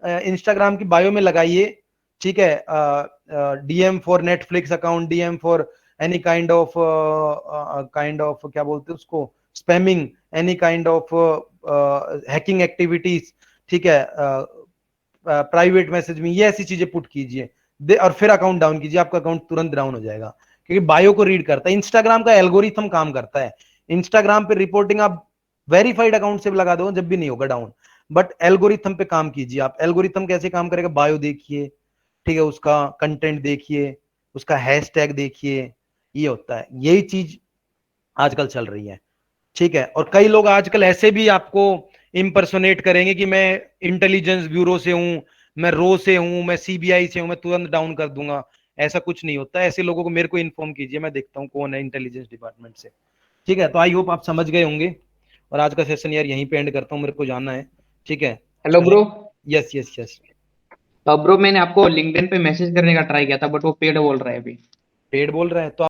इंस्टाग्राम की बायो में लगाइए ठीक है, DM for Netflix account, DM for any kind of क्या बोलते हैं उसको, spamming, any kind of hacking activities, ठीक है, प्राइवेट मैसेज में, ये ऐसी चीजें पुट कीजिए और फिर अकाउंट डाउन कीजिए, आपका अकाउंट तुरंत डाउन हो जाएगा, क्योंकि बायो को रीड करता है। इंस्टाग्राम का एल्गोरिथम काम करता है, इंस्टाग्राम पे रिपोर्टिंग आप वेरीफाइड अकाउंट से भी लगा दो जब भी नहीं होगा डाउन, बट एल्गोरिथम पे काम कीजिए आप। एल्गोरिथम कैसे काम करेगा, बायो देखिए, ठीक है, उसका कंटेंट देखिए, उसका हैशटैग देखिए, ये होता है, यही चीज आजकल चल रही है, ठीक है। और कई लोग आजकल ऐसे भी आपको इम्पर्सोनेट करेंगे कि मैं इंटेलिजेंस ब्यूरो से हूं, मैं रो से हूं, मैं CBI से हूं, मैं तुरंत डाउन कर दूंगा। ऐसा कुछ नहीं होता, ऐसे लोगों को मेरे को इन्फॉर्म कीजिए, मैं देखता हूँ कौन है इंटेलिजेंस डिपार्टमेंट से, ठीक है। तो आई होप आप समझ गए होंगे, और आज का सेशन यार यहीं पे एंड करता हूँ, मेरे को जाना है, ठीक है। Hello bro. Yes yes yes bro मैंने आपको लिंक्डइन पे मैसेज करने का ट्राई किया था बट वो पेड बोल रहा है अभी। पेड बोल रहा है तो